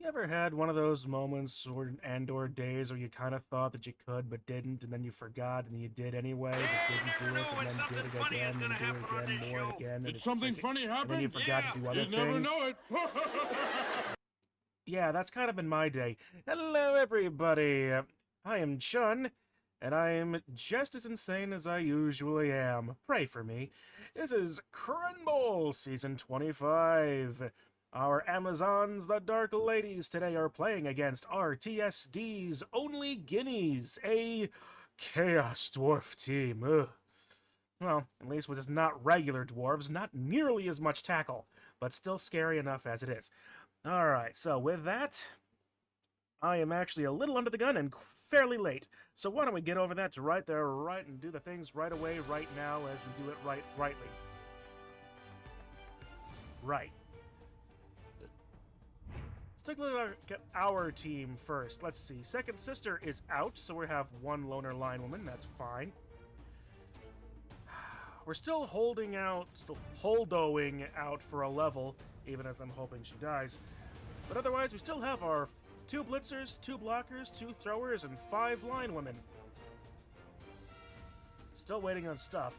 You ever had one of those moments or days where you kind of thought that you could but didn't, and then you forgot and you did anyway, but Yeah, you didn't never do it, know and when then did something it funny is again, gonna and do it happen on again, this more and show. again, Did something funny and then you happen? forgot Yeah. to do other You'd never things? know it. Yeah, that's kind of been my day. Hello, everybody. I am Chun, and I am just as insane as I usually am. Pray for me. This is Crenbowl, Season 25. Our Amazons, the Dark Ladies, today are playing against RTSD's Only Guineas, a Chaos Dwarf team. Ugh. Well, at least with it's not regular dwarves, not nearly as much tackle, but still scary enough as it is. Alright, so with that, I am actually a little under the gun and fairly late. So why don't we get over that to right there, right, and do the things right away, right now, as we do it rightly. Right. Let's take a look at our team first. Let's see. Second Sister is out, so we have one loner line woman. That's fine. We're still holding out, still holdoing out for a level, even as I'm hoping she dies. But otherwise, we still have our 2 blitzers, 2 blockers, 2 throwers, and 5 line women. Still waiting on stuff.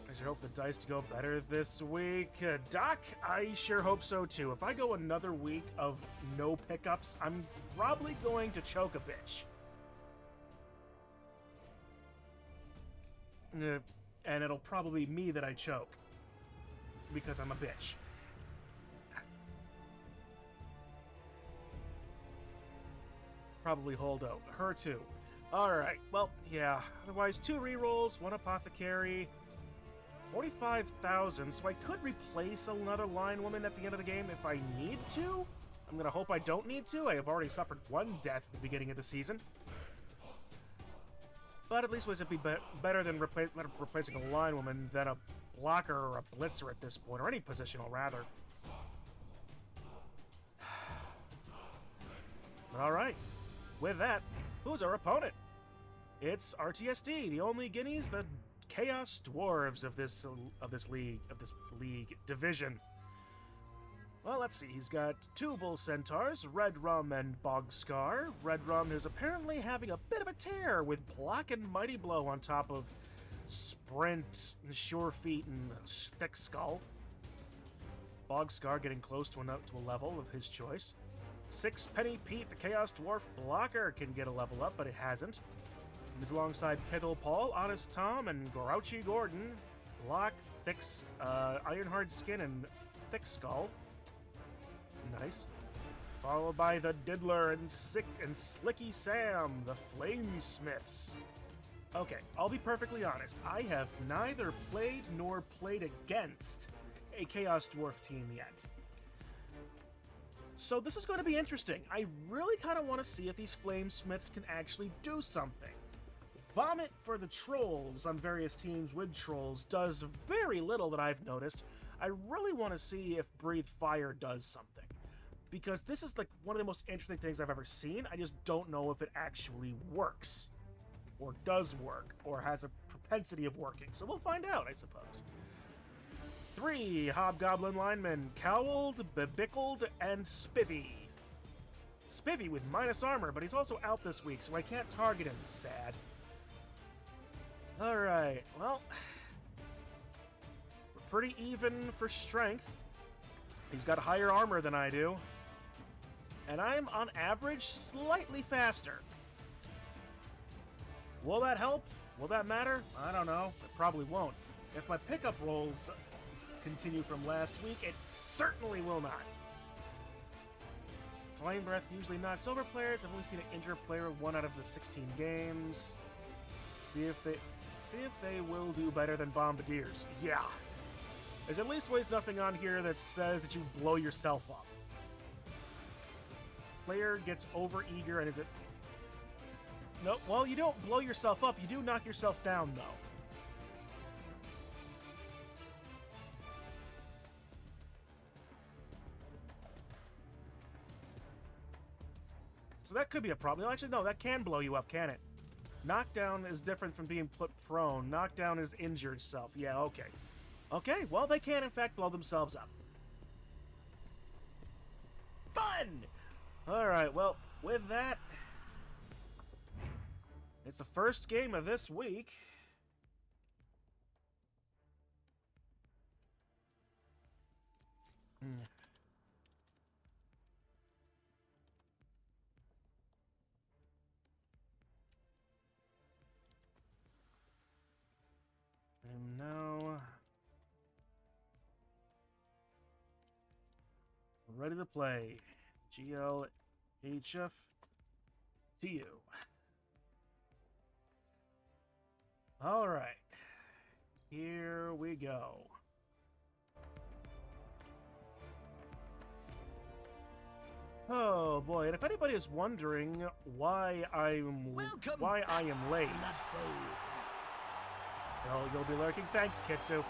I sure hope the dice to go better this week. Doc, I sure hope so too. If I go another week of no pickups, I'm probably going to choke a bitch. And it'll probably be me that I choke. Because I'm a bitch. Probably Holdo. Her too. Alright, well, yeah. Otherwise, 2 rerolls, 1 apothecary, 45,000, so I could replace another line woman at the end of the game if I need to. I'm gonna hope I don't need to. I have already suffered 1 death at the beginning of the season. But at least it'd be better than replacing a line woman than a blocker or a blitzer at this point, or any positional, rather. But alright. With that, who's our opponent? It's RTSD, the Only Guineas, the Chaos Dwarves of this league division. Well, let's see. He's got 2 Bull Centaurs, Red Rum and Bogscar. Red Rum is apparently having a bit of a tear with Block and Mighty Blow on top of Sprint, Sure Feet, and Thick Skull. Bogscar getting close to a level of his choice. 6 Pete, the Chaos Dwarf blocker, can get a level up, but it hasn't. He's alongside Pickle Paul, Honest Tom, and Grouchy Gordon. Block, Ironhard Skin, and Thick Skull. Nice. Followed by the Diddler and Slicky Sam, the Flamesmiths. Okay, I'll be perfectly honest. I have neither played nor played against a Chaos Dwarf team yet. So this is going to be interesting. I really kind of want to see if these Flamesmiths can actually do something. Vomit for the trolls on various teams with trolls does very little that I've noticed. I really want to see if Breathe Fire does something. Because this is like one of the most interesting things I've ever seen. I just don't know if it actually works. Or does work. Or has a propensity of working. So we'll find out, I suppose. 3 Hobgoblin linemen, Cowled, Bebickled, and Spivvy. Spivvy with minus armor, but he's also out this week, so I can't target him. Sad. Alright, well, we're pretty even for strength. He's got higher armor than I do. And I'm, on average, slightly faster. Will that help? Will that matter? I don't know. It probably won't. If my pickup rolls continue from last week, it certainly will not. Flame Breath usually knocks over players. I've only seen it injure a player 1 out of the 16 games. See if they will do better than Bombardiers. Yeah. There's at least nothing on here that says that you blow yourself up. Player gets over-eager and is it... No, well, you don't blow yourself up. You do knock yourself down, though. So that could be a problem. Actually, no, that can blow you up, can it? Knockdown is different from being put prone. Knockdown is injured self. Yeah, okay. Okay, well, they can, in fact, blow themselves up. fun! Alright, well, with that, it's the first game of this week. And now, ready to play. GLHF to you. All right, here we go. Oh boy! And if anybody is wondering why I am late, well, you'll be lurking. Thanks, Kitsu.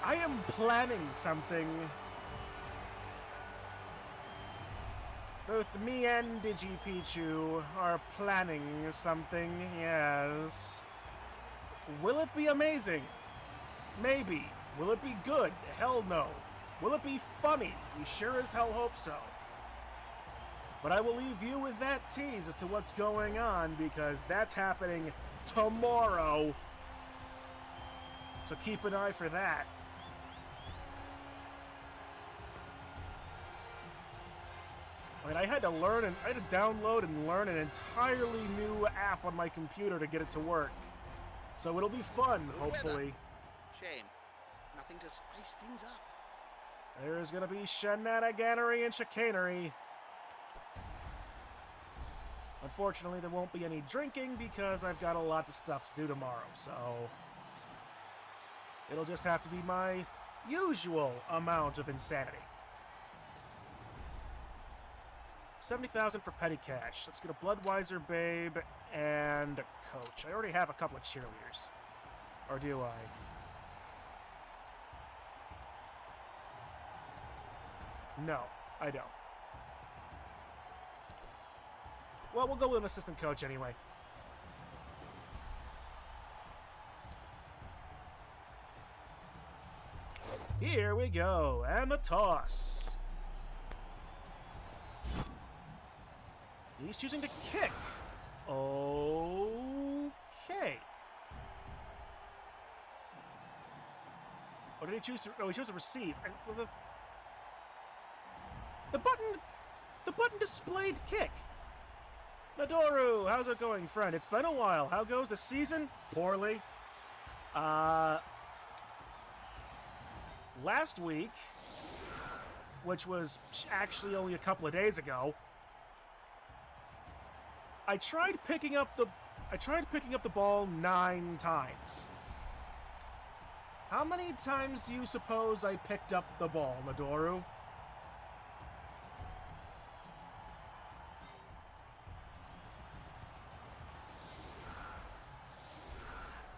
I am planning something. Both me and DigiPichu are planning something, yes. Will it be amazing? Maybe. Will it be good? Hell no. Will it be funny? We sure as hell hope so. But I will leave you with that tease as to what's going on, because that's happening tomorrow. So keep an eye for that. I mean, I had to download and learn an entirely new app on my computer to get it to work. So it'll be fun, hopefully. Shame. Nothing to spice things up. There's gonna be shenaniganery and chicanery. Unfortunately, there won't be any drinking because I've got a lot of stuff to do tomorrow, so it'll just have to be my usual amount of insanity. 70,000 for petty cash. Let's get a Bloodweiser babe and a coach. I already have a couple of cheerleaders. Or do I? No, I don't. Well, we'll go with an assistant coach anyway. Here we go, and the toss. He's choosing to kick. Okay. Or did he choose to? Oh, he chose to receive. Well, the button displayed kick. Nadoru, how's it going, friend? It's been a while. How goes the season? Poorly. Last week, which was actually only a couple of days ago, I tried picking up the ball 9 times. How many times do you suppose I picked up the ball, Nadoru?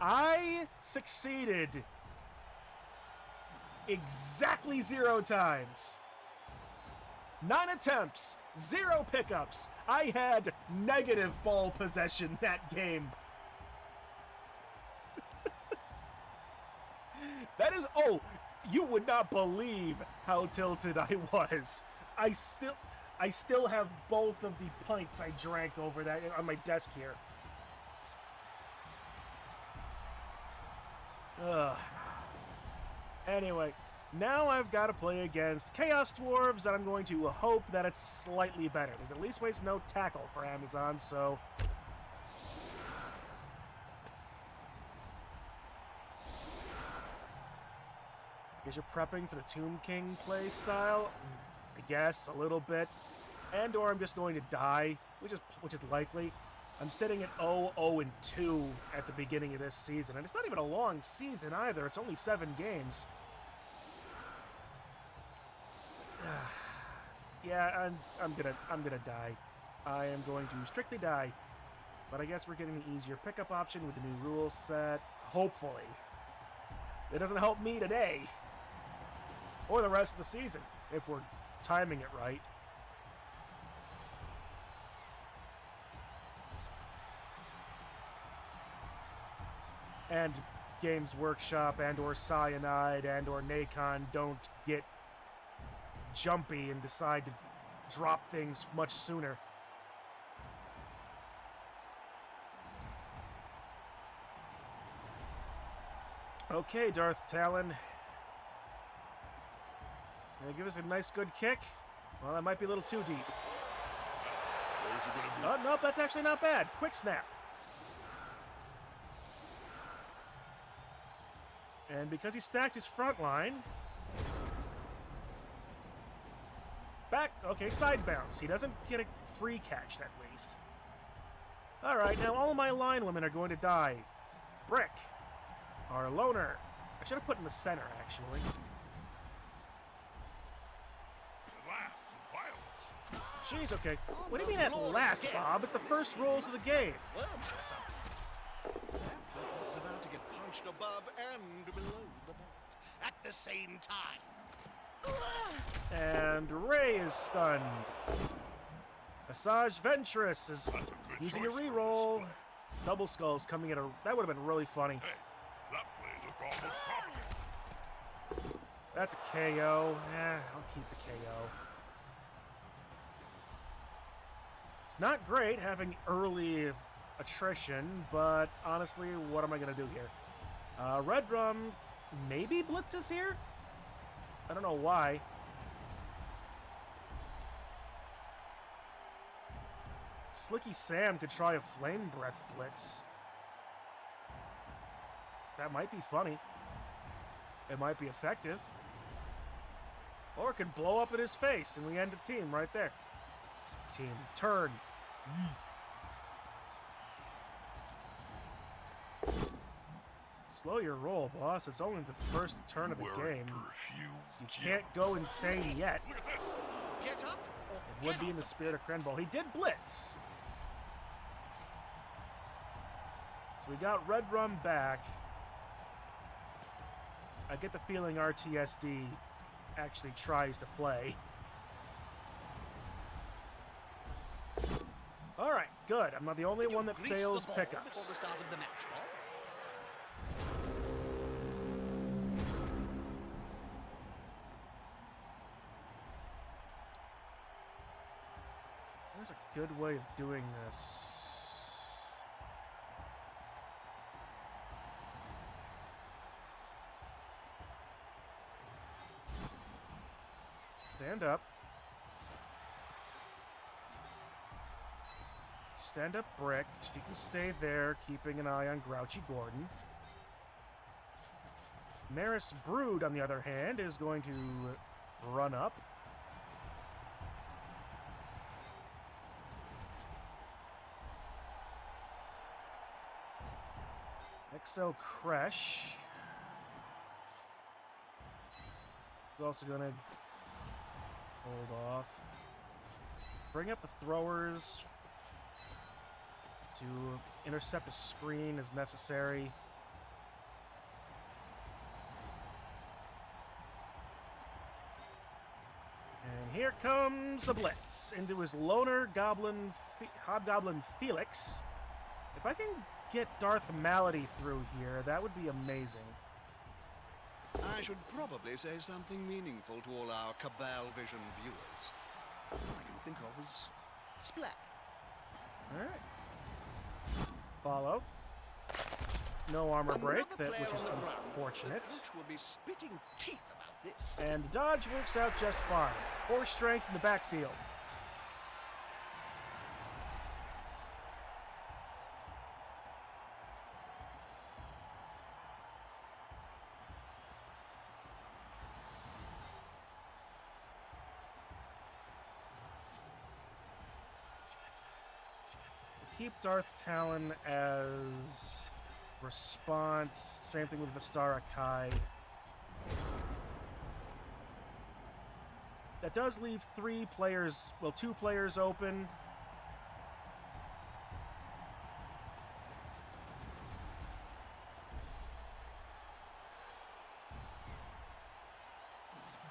I succeeded exactly 0 times. 9 attempts, 0 pickups. I had negative ball possession that game. That is, oh, you would not believe how tilted I was. I still have both of the pints I drank over that on my desk here. Ugh. Anyway, now I've got to play against Chaos Dwarves, and I'm going to hope that it's slightly better. There's at least ways no tackle for Amazon, so... Guess you're prepping for the Tomb King play style? I guess, a little bit. And/or I'm just going to die, which is likely. I'm sitting at 0-2 at the beginning of this season, and it's not even a long season either. It's only 7 games. Yeah, I'm gonna die. I am going to strictly die. But I guess we're getting the easier pickup option with the new rules set. Hopefully. It doesn't help me today. Or the rest of the season, if we're timing it right. And Games Workshop and or Cyanide and or Nacon don't get jumpy and decide to drop things much sooner. Okay, Darth Talon. Gonna give us a nice good kick? Well, that might be a little too deep. Where's it gonna be? Oh, nope, that's actually not bad. Quick snap. And because he stacked his front line... Back, okay, side bounce. He doesn't get a free catch, at least. Alright, now all of my line women are going to die. Brick. Our loner. I should have put in the center, actually. At last, some violence. Jeez, okay. What do you mean at last, Bob? It's the first rules of the game. Well, that is about to get punched above and below the belt at the same time. And Ray is stunned. Asajj Ventress is That's a good using a choice for reroll. this Double skulls coming at a... That would have been really funny. Hey, that play looked almost competent. That's a KO. I'll keep the KO. It's not great having early attrition, but honestly, what am I going to do here? Red Drum maybe blitzes here? I don't know why. Slicky Sam could try a Flame Breath blitz. That might be funny. It might be effective. Or it could blow up in his face and we end the team right there. Team, turn. Slow your roll, boss. It's only the first turn of the game. You can't go insane yet. Look at this. Get up or It would get be in off the spirit of Crenbowl. He did blitz. So we got Red Rum back. I get the feeling RTSD actually tries to play. All right, good. I'm not the only one that Grease fails the ball Before pickups. the start of the match, Bob. There's a good way of doing this. Stand up. Stand up, Brick. She can stay there, keeping an eye on Grouchy Gordon. Maris Brood, on the other hand, is going to run up. XL Kresh is also going to hold off. Bring up the throwers to intercept a screen as necessary. And here comes the blitz into his loner goblin, hobgoblin Felix. If I can get Darth Malady through here, that would be amazing. I should probably say something meaningful to all our Cabal Vision viewers. All I can think of is splat. All right. Follow. No armor break, Another player which is on the ground. unfortunate. The coach will be spitting teeth about this. And dodge works out just fine. 4 strength in the backfield. Keep Darth Talon as response. Same thing with Vistara Kai. That does leave 3 players, well, 2 players open.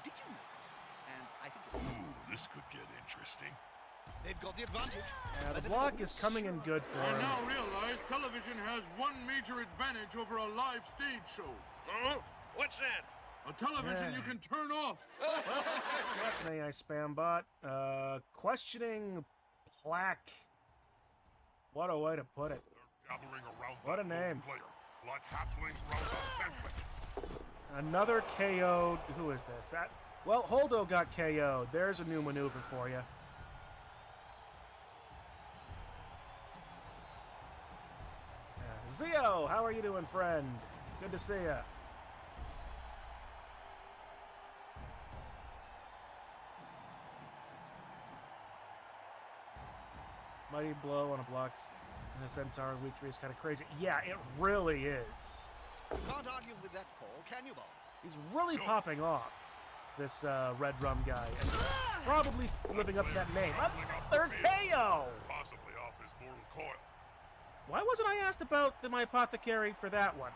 Did you know? And I think it's Ooh, this could get interesting. they've got the advantage. Yeah, the block is coming in good for I him. now realize television has one major advantage over a live stage show. What's that? A television you can turn off. That's an AI spam bot. Questioning plaque. What a way to put it. They're gathering around What a that lone name. player. Like halflings round a sandwich. Another KO'd. Who is this? Well, Holdo got KO'd. There's a new maneuver for you. Zio, how are you doing, friend? Good to see ya. Mighty blow on a blocks and a centaur in week 3 is kind of crazy. Yeah, it really is. Can't argue with that call, can you, Bob? He's really popping off, this Red Rum guy, and probably living up to that name. Third KO! Possibly off his mortal coil. Why wasn't I asked about my apothecary for that one?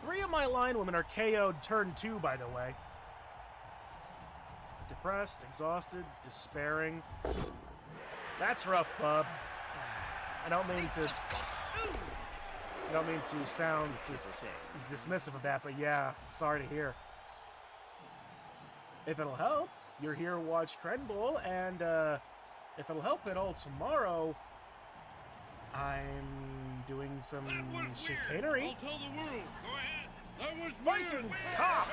Three of my linewomen are KO'd turn 2, by the way. Depressed, exhausted, despairing. That's rough, bub. I don't mean to sound dismissive of that, but yeah, sorry to hear. If it'll help, you're here to watch Crenbowl, and if it'll help at all, tomorrow I'm doing some chicanery. I'll tell the world. Go ahead. That was Viking weird. cop!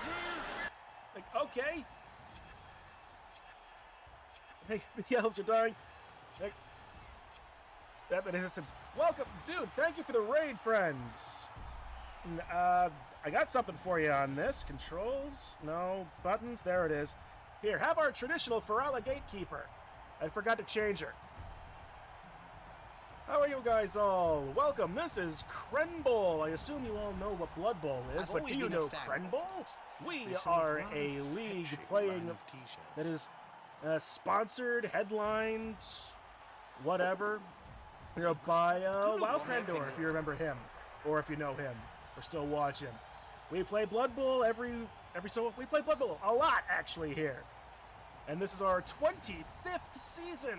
Weird. Like, okay. Hey, the elves are dying. Hey. That been assistant. Welcome, dude. Thank you for the raid, friends. I got something for you on this. Controls? No. Buttons? There it is. Here, have our traditional Ferala gatekeeper. I forgot to change her. How are you guys all? Welcome. This is Crenbowl. I assume you all know what Blood Bowl is, but do you know Crenbowl? We are a league playing that is sponsored, headlined, whatever. You know, by Wow Crendor, if you remember him, or if you know him, or still watch him. We play Blood Bowl we play Blood Bowl a lot actually here, and this is our 25th season.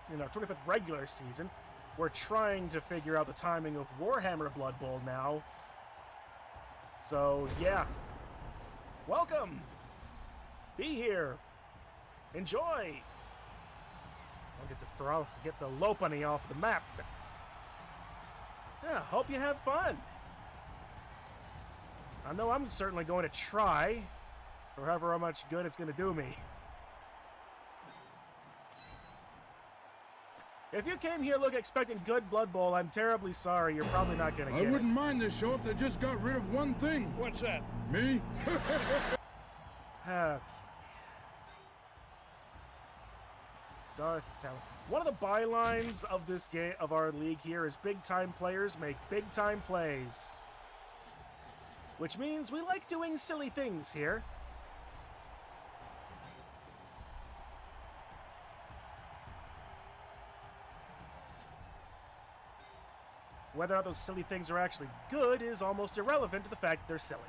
25th regular season. We're trying to figure out the timing of Warhammer Blood Bowl now. So yeah, welcome. Be here. Enjoy. I'll get the Lopani off the map. Yeah, hope you have fun. I know I'm certainly going to try, for however much good it's going to do me. If you came here expecting good Blood Bowl, I'm terribly sorry. You're probably not going to get it. I wouldn't mind this show if they just got rid of one thing. What's that? Me? Darth Talon. One of the bylines of this game, of our league here, is big time players make big time plays. Which means we like doing silly things here. Whether or not those silly things are actually good is almost irrelevant to the fact that they're silly.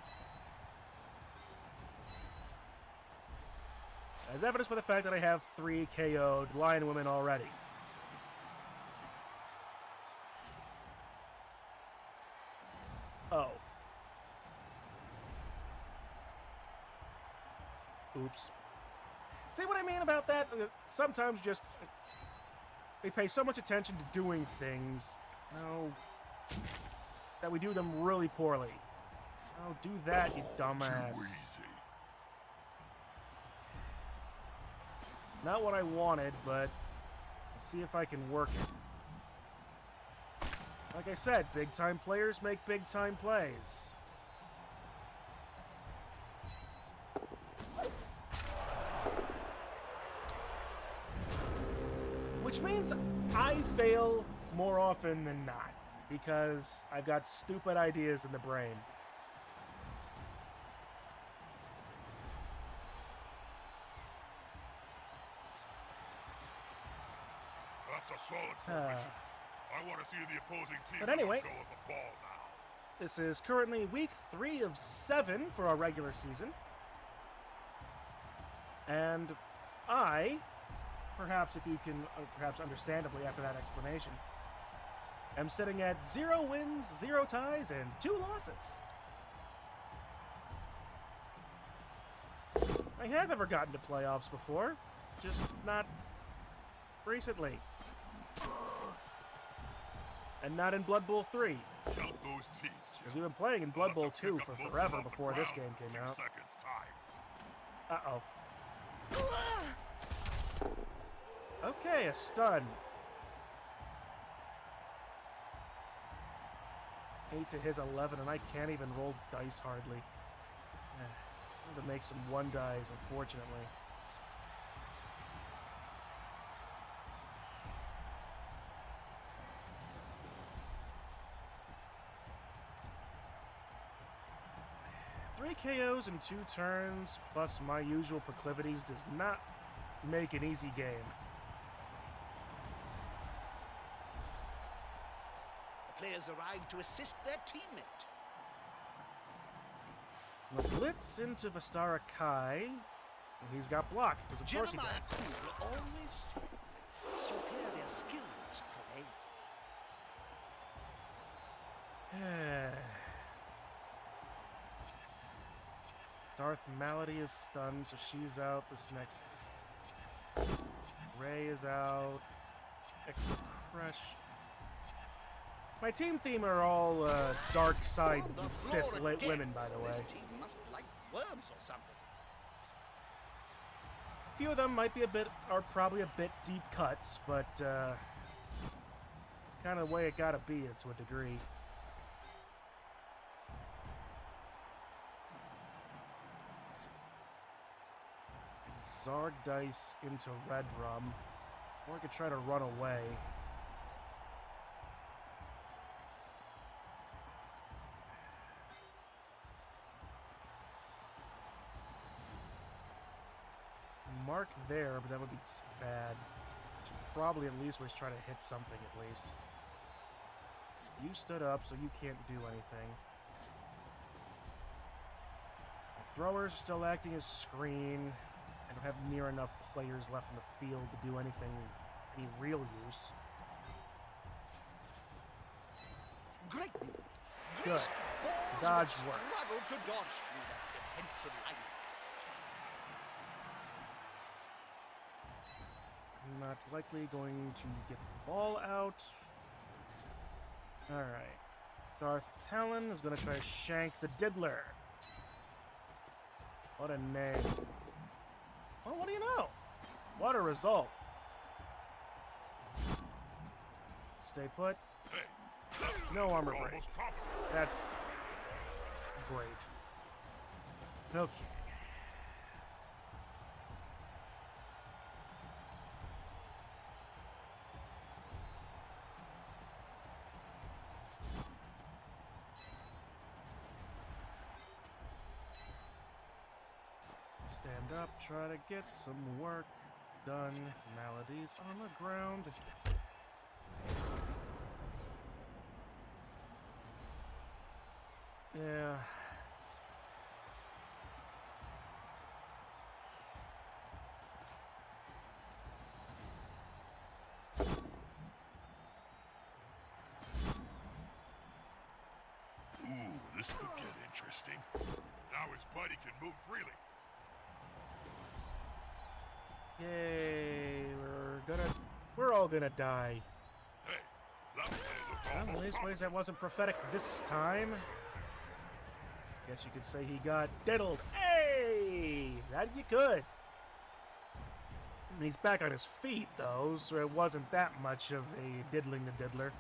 As evidenced by the fact that I have 3 KO'd lion women already. Oh. Oops. See what I mean about that? Sometimes just we pay so much attention to doing things, that we do them really poorly. Oh, do that, you dumbass. Too easy. Not what I wanted, but let's see if I can work it. Like I said, big-time players make big-time plays. Which means I fail more often than not, because I've got stupid ideas in the brain. That's a solid formation. I want to see the opposing team But anyway, go with the ball now. this is currently week 3 of 7 for our regular season. And I, perhaps if you can, perhaps understandably after that explanation, am sitting at 0 wins, 0 ties, and 2 losses. I have ever gotten to playoffs before, just not recently. And not in Blood Bowl 3. Count those teeth, Because we've been playing in Blood Bowl 2 for forever before this game came out. Seconds time. Uh-oh. Okay, a stun. 8 to his 11, and I can't even roll dice hardly. I have to make some 1 dice, unfortunately. Three KOs in 2 turns, plus my usual proclivities, does not make an easy game. The players arrive to assist their teammate. The blitz into Vistara Kai. And he's got block, because of course he Jeremiah does. Cooper always said, superior skills prevail. Darth Malady is stunned, so she's out. This next... Ray is out. Execresh. My team theme are all dark side On the Sith floor late again. women, by the way. This team must like worms or something. A few of them might be are probably a bit deep cuts, but it's kind of the way it gotta be to a degree. Zarg dice into Red Rum, or I could try to run away. Mark there, but that would be bad. Should probably at least was try to hit something at least. You stood up, so you can't do anything. The throwers are still acting as screen. I don't have near enough players left in the field to do anything of any real use. Great. Good. Greased balls Dodge would worked. struggle to dodge through that defensive line. I'm not likely going to get the ball out. Alright. Darth Talon is going to try to shank the Diddler. What a name. Well, what do you know? What a result. Stay put. Hey, No armor you're break. almost competent. That's great. Okay. Stand up, try to get some work done. Maladies on the ground. Yeah. Ooh, this could get interesting. Now his buddy can move freely. Yay, we're all gonna die. Hey, that play looked Well, almost at least ways competent. that wasn't prophetic this time. Guess you could say he got diddled. Hey, that you could. And he's back on his feet though, so it wasn't that much of a diddling the diddler.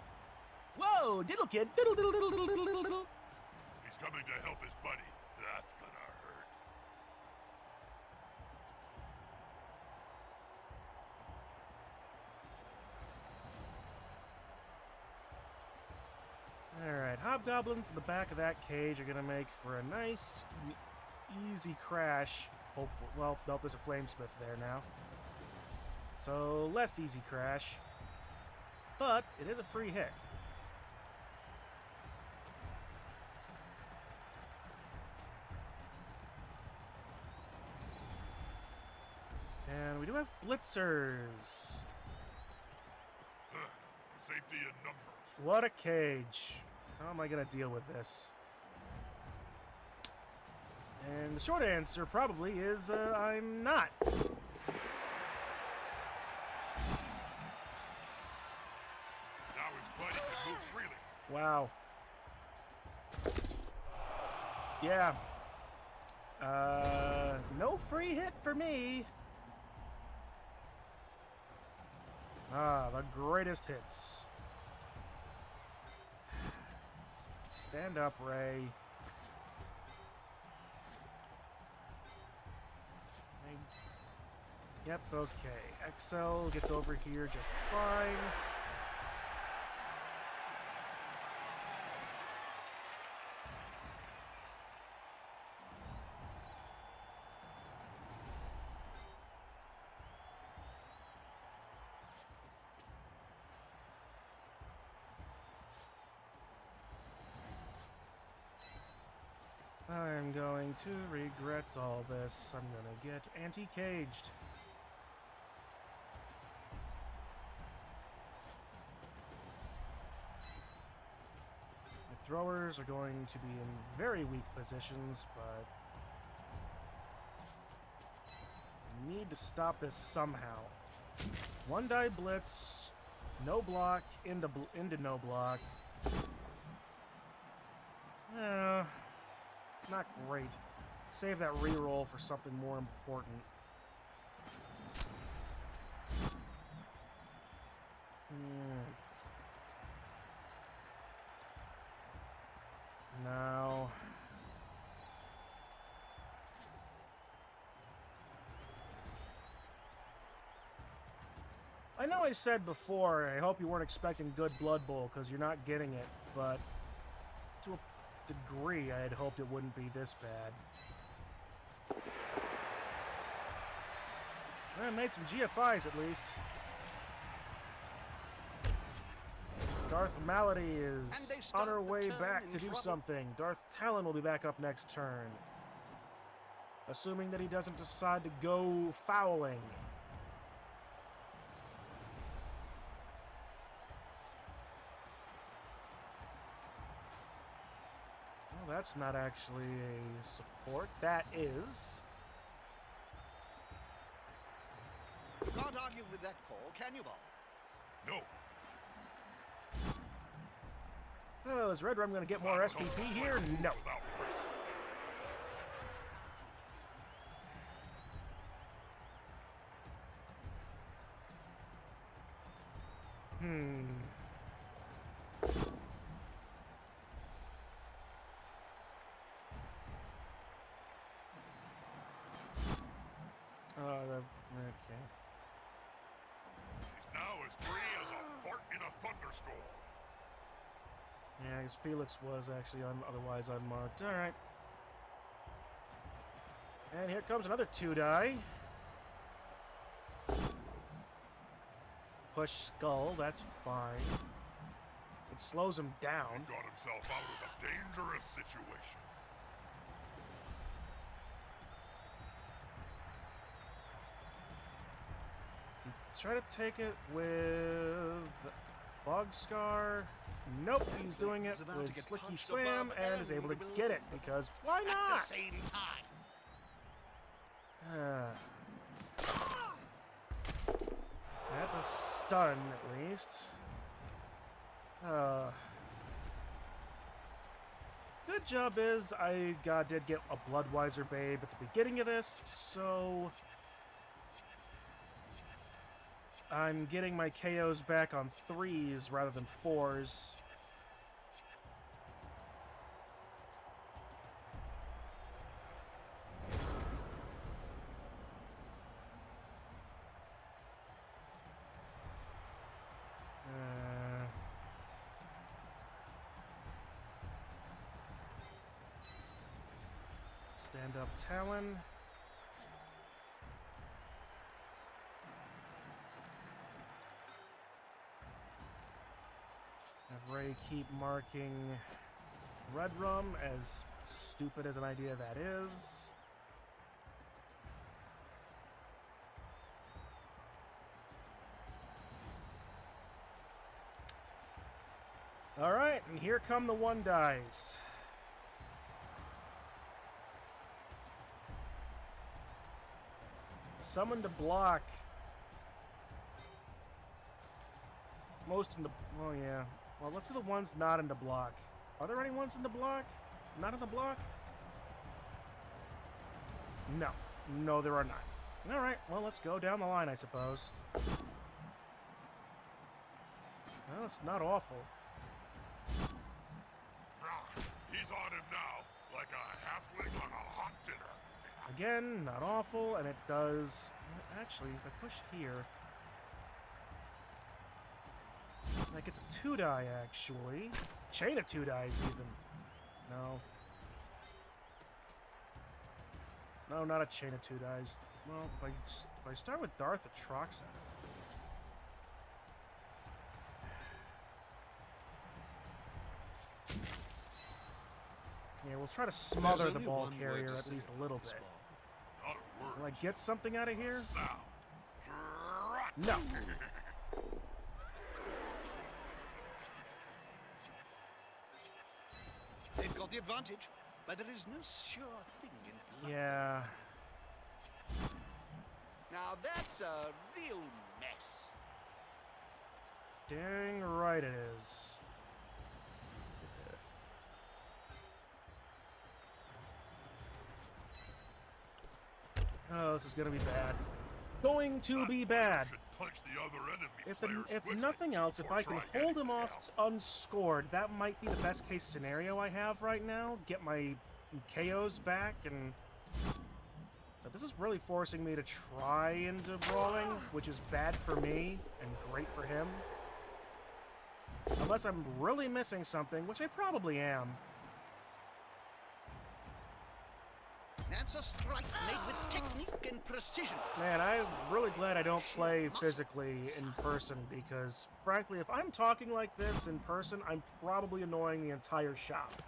Whoa, diddle kid, diddle diddle diddle diddle diddle diddle diddle. He's coming to help his buddy. That's gonna hurt. Alright, hobgoblins in the back of that cage are gonna make for a nice, easy crash. Hopefully. Well, nope, there's a flamesmith there now. So, less easy crash. But, it is a free hit. And we do have blitzers. Safety in numbers. What a cage. How am I going to deal with this? And the short answer probably is I'm not. Now his buddy can move freely. Wow. Yeah. No free hit for me. Ah, the greatest hits. Stand up, Ray. Yep, okay. XL gets over here just fine. I'm going to regret all this. I'm gonna get anti-caged. My throwers are going to be in very weak positions, but I need to stop this somehow. One die blitz, no block, into no block. It's not great. Save that reroll for something more important. Now... I know I said before, I hope you weren't expecting good Blood Bowl, because you're not getting it, but to a degree, I had hoped it wouldn't be this bad. I made some GFIs at least. Darth Malady is on her way back to do something. Darth Talon will be back up next turn. Assuming that he doesn't decide to go fouling. Well, that's not actually a support. That is. Can't argue with that call, can you, Bob? No. Oh, is Red Rum going to get more SPP here? No. Without risk. Okay. He's now as free as a fart in a thunderstorm. Yeah, I guess Felix was actually otherwise unmarked. Alright. And here comes another 2-die. Push skull, that's fine. It slows him down. He got himself out of a dangerous situation. Try to take it with Bog Scar. Nope, he's doing it with Slicky Slam and is able to get it because why not? At the same time. That's a stun at least. Good job is I did get a Bloodwiser Babe at the beginning of this, so I'm getting my KOs back on 3s rather than 4s. Stand up Talon. Have Ray keep marking Red Rum, as stupid as an idea that is. Alright, and here come the 1 dies. Summon to block. Most in the... Oh, yeah. Well, let's do the ones not in the block. Are there any ones in the block? Not in the block? No. No, there are not. Alright, well, let's go down the line, I suppose. Well, it's not awful. He's on him now, like a halfling on a hot dinner. Again, not awful, and it does... Actually, if I push here... Like, it's a 2-die, actually. Chain of 2 dies, even. No. No, not a chain of 2 dies. Well, if I start with Darth Atroxa... Yeah, we'll try to smother the ball carrier at least a little bit. Not a word. Will I get something out of here? Sound. No. They've got the advantage, but there is no sure thing in blood. Yeah. Now that's a real mess. Dang right it is. Oh, this is gonna be bad. Going to be bad. Should punch the other enemy players If quickly nothing else, if before I can trying hold him anything off else. unscored, that might be the best case scenario I have right now. Get my KOs back, and but this is really forcing me to try into brawling, which is bad for me and great for him. Unless I'm really missing something, which I probably am. That's a strike made with technique and precision. Man, I'm really glad I don't play physically in person because, frankly, if I'm talking like this in person, I'm probably annoying the entire shop.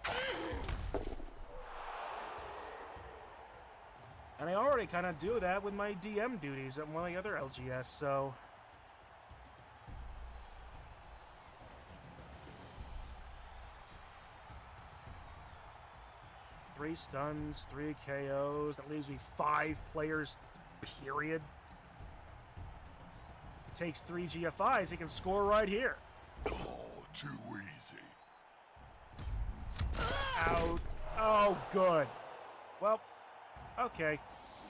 And I already kind of do that with my DM duties at one of the other LGS, so... Three stuns, 3 KOs. That leaves me 5 players, period. He takes 3 GFIs, he can score right here. Oh, too easy. Out. Oh, good. Well, okay.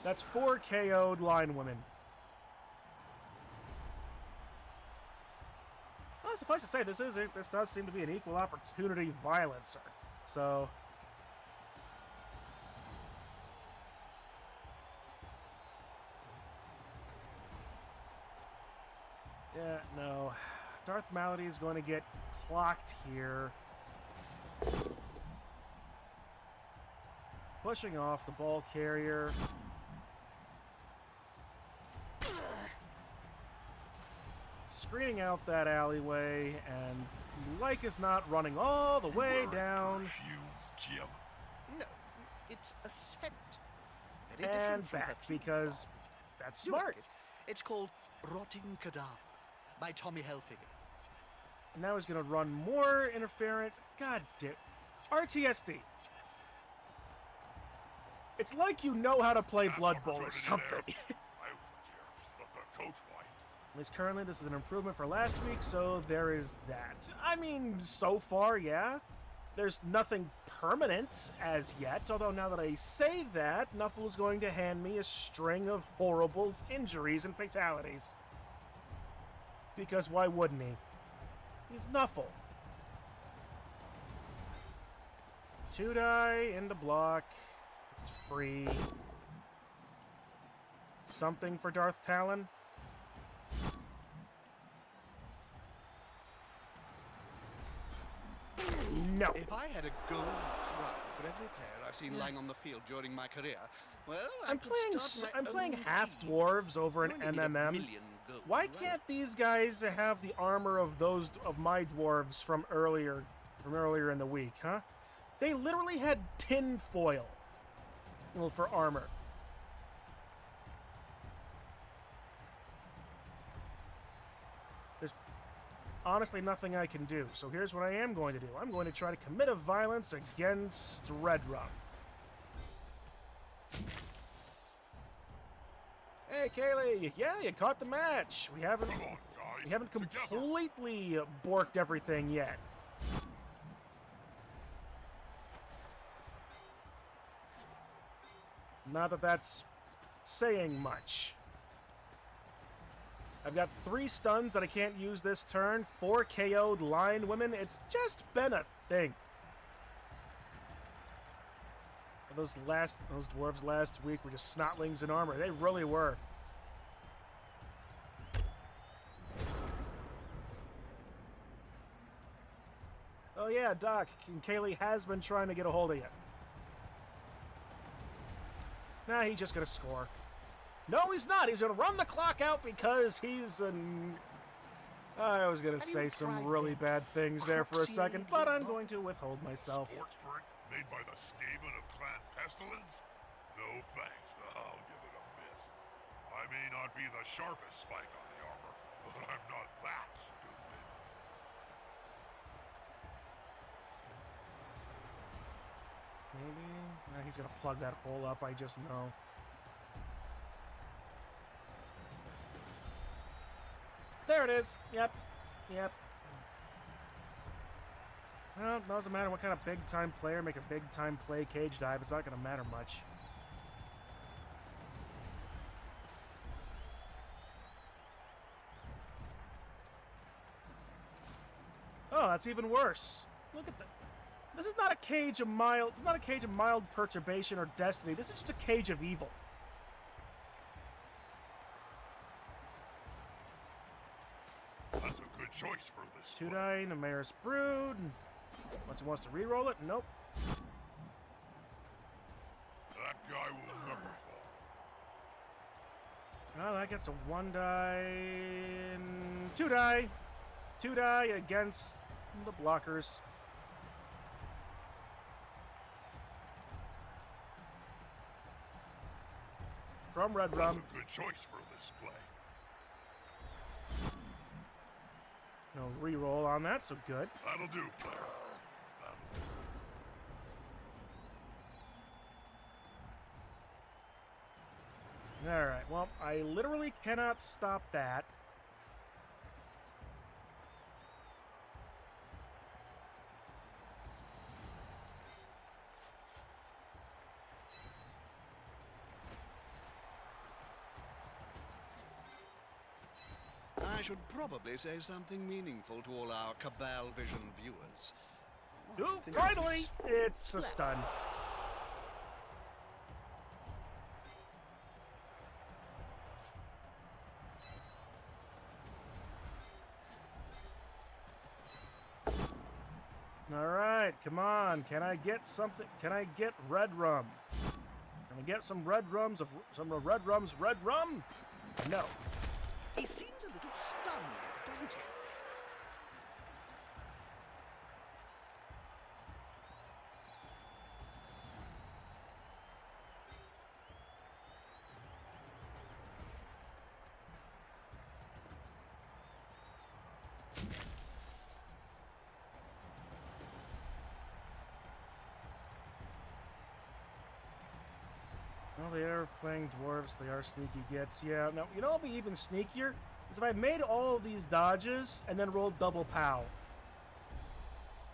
That's 4 KO'd line women. Well, suffice to say, this does seem to be an equal opportunity violencer. So... Yeah, no. Darth Malady is going to get clocked here. Pushing off the ball carrier. Screening out that alleyway, and like is not running all the way down. Perfume, Jim. No, it's a scent. Very And different from back, perfume. because that's You like smart. it. It's called Rotting Cadaver by Tommy Hilfiger. And now he's going to run more interference. God damn. RTSD. It's like you know how to play That's Blood Bowl or opportunity something. there. I wouldn't care, but the coach might. At least currently, this is an improvement for last week, so there is that. I mean, so far, yeah. There's nothing permanent as yet, although now that I say that, Nuffle is going to hand me a string of horrible injuries and fatalities. Because why wouldn't he? He's Nuffle. 2 die in the block. It's free. Something for Darth Talon. No. If I had a gold crown for every player I've seen lying on the field during my career, well, I'm playing half team. dwarves over an Only need a MMM. million gold, Why right? can't these guys have the armor of those of my dwarves from earlier in the week, huh? They literally had tin foil, well, for armor. honestly nothing I can do. So here's what I am going to do. I'm going to try to commit a violence against Red Rum. Hey, Kaylee. Yeah, you caught the match. We haven't Come on, guys. We haven't Together. completely borked everything yet. Not that that's saying much. I've got 3 stuns that I can't use this turn, 4 KO'd line women. It's just been a thing. Those dwarves last week were just snotlings in armor. They really were. Oh yeah, Doc. Kaylee has been trying to get a hold of you. Nah, he's just gonna score. No, he's not. He's gonna run the clock out because he's an... I was gonna say some really bad things there for a second, but I'm going to withhold myself. Sports drink made by the Skaven of Clan Pestilence? No thanks. I'll give it a miss. I may not be the sharpest spike on the armor, but I'm not that stupid. Maybe? Nah, he's gonna plug that hole up, I just know. There it is. Yep. Yep. Well, it doesn't matter what kind of big-time player make a big-time play cage dive. It's not going to matter much. Oh, that's even worse. Look at that. This is not a cage of mild. It's not a cage of mild perturbation or destiny. This is just a cage of evil. That's a good choice for this. 2-die, Namaris Brood. Unless he wants to re-roll it. Nope. That guy will never fall. Well, that gets a 1-die and 2-die. 2-die against the blockers. From Red Rum. That's a good choice for this play. No re-roll on that, so good. That'll do, player. That'll do. Alright, well, I literally cannot stop that. I should probably say something meaningful to all our Cabal Vision viewers. Ooh, finally! It's a stun. Alright, come on. Can I get something? Can I get red rum? Can I get some red rums of some red rum's red rum? No. He seems a little stunned, doesn't he? Well, they are playing dwarves. They are sneaky gets. Yeah, now, you know what would be even sneakier? Is if I made all of these dodges and then rolled double pow.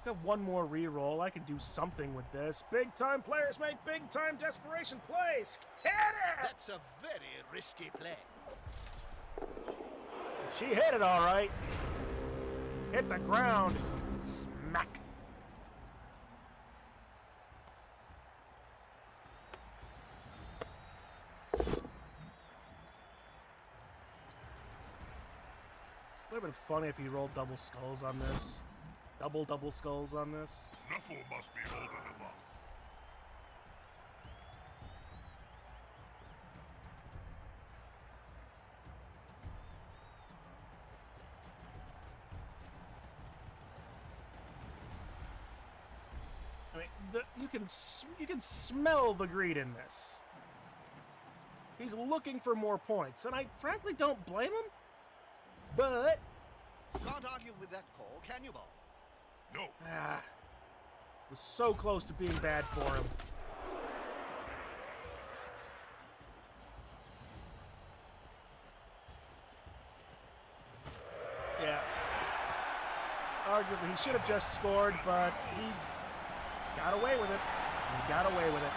Got one more re-roll. I could do something with this. Big-time players make big-time desperation plays. Hit it! That's a very risky play. She hit it all right. Hit the ground. Smack. Would have been funny if he rolled double skulls on this. Double skulls on this. Snuffle must be holding him up. I mean, you can smell the greed in this. He's looking for more points, and I frankly don't blame him. But Can't argue with that call, can you, Bob? No. Ah, was so close to being bad for him. Yeah. Arguably, he should have just scored, but he got away with it. He got away with it.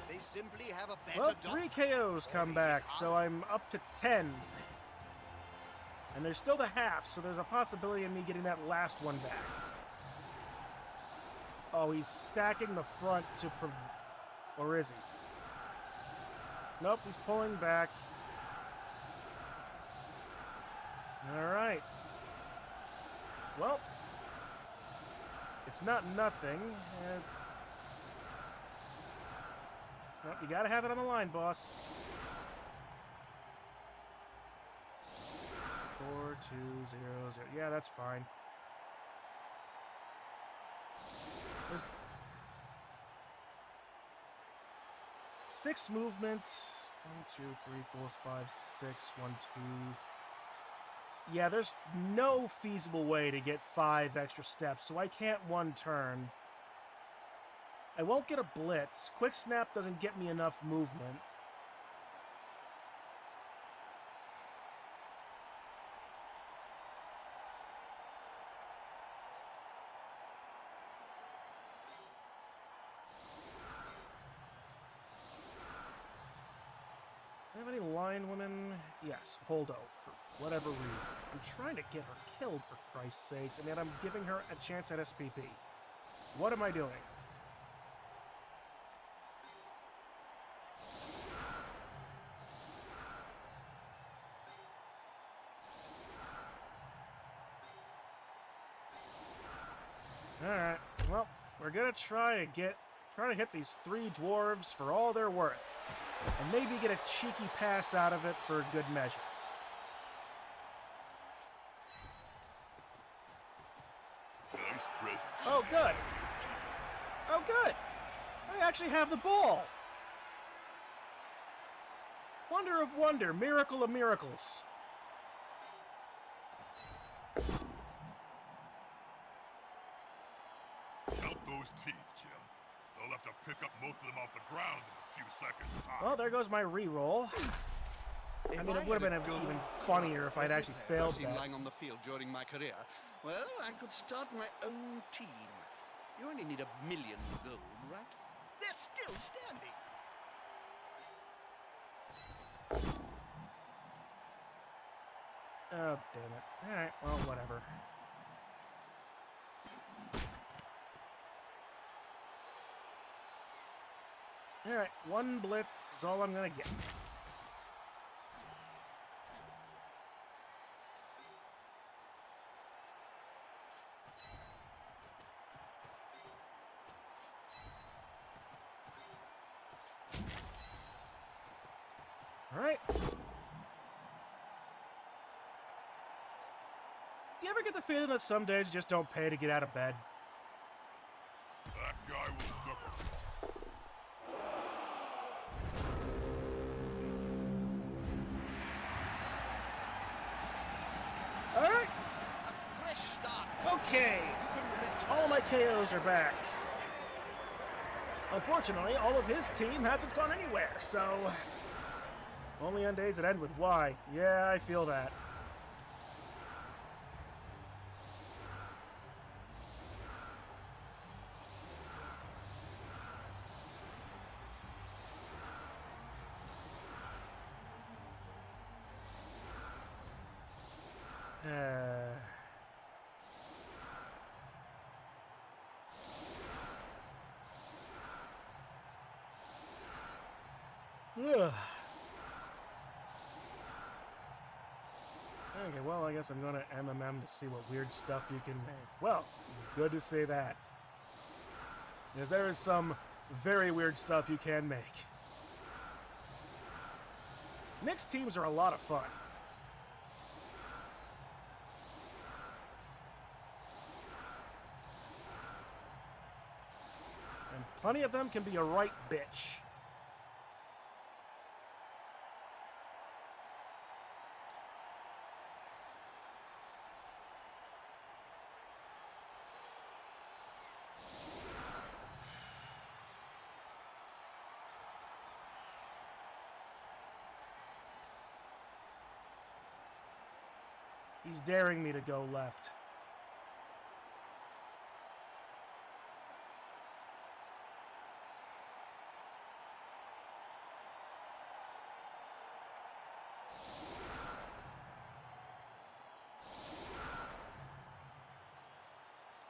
They simply have a better Well, dog. 3 KOs come back, so I'm up to 10. And there's still the half, so there's a possibility of me getting that last one back. Oh, he's stacking the front to... Or is he? Nope, he's pulling back. Alright. Well, it's not nothing. Nope, you gotta have it on the line, boss. 4, 2, 0, 0. Yeah, that's fine. There's 6 movement. 1, 2, 3, 4, 5, 6, 1, 2. Yeah, there's no feasible way to get 5 extra steps, so I can't one turn. I won't get a blitz. Quick snap doesn't get me enough movement. Do I have any line women? Yes, Holdo, for whatever reason. I'm trying to get her killed, for Christ's sakes, and yet I'm giving her a chance at SPP. What am I doing? Alright, well, we're gonna try to hit these 3 dwarves for all they're worth. And maybe get a cheeky pass out of it for good measure. Nice present. Oh, good. Oh, good. I actually have the ball. Wonder of wonder, miracle of miracles. Count those teeth, Jim. They'll have to pick up most of them off the ground in a few seconds' time. Well, there goes my re-roll. I mean, it would have been even funnier if I'd actually failed I've seen that. lying on the field during my career. Well, I could start my own team. You only need 1 million gold, right? They're still standing. Oh, damn it. Alright, well, whatever. Alright, 1 blitz is all I'm gonna get. Alright. You ever get the feeling that some days you just don't pay to get out of bed? That guy will never fall. Alright. A fresh start. Okay. All my KOs are back. Unfortunately, all of his team hasn't gone anywhere, so... Only on days that end with Y. Yeah, I feel that. Ugh. Okay, well, I guess I'm going to MMM to see what weird stuff you can make. Well, good to say that. Because there is some very weird stuff you can make. Mixed teams are a lot of fun. And Plenty of them can be a right bitch. He's daring me to go left.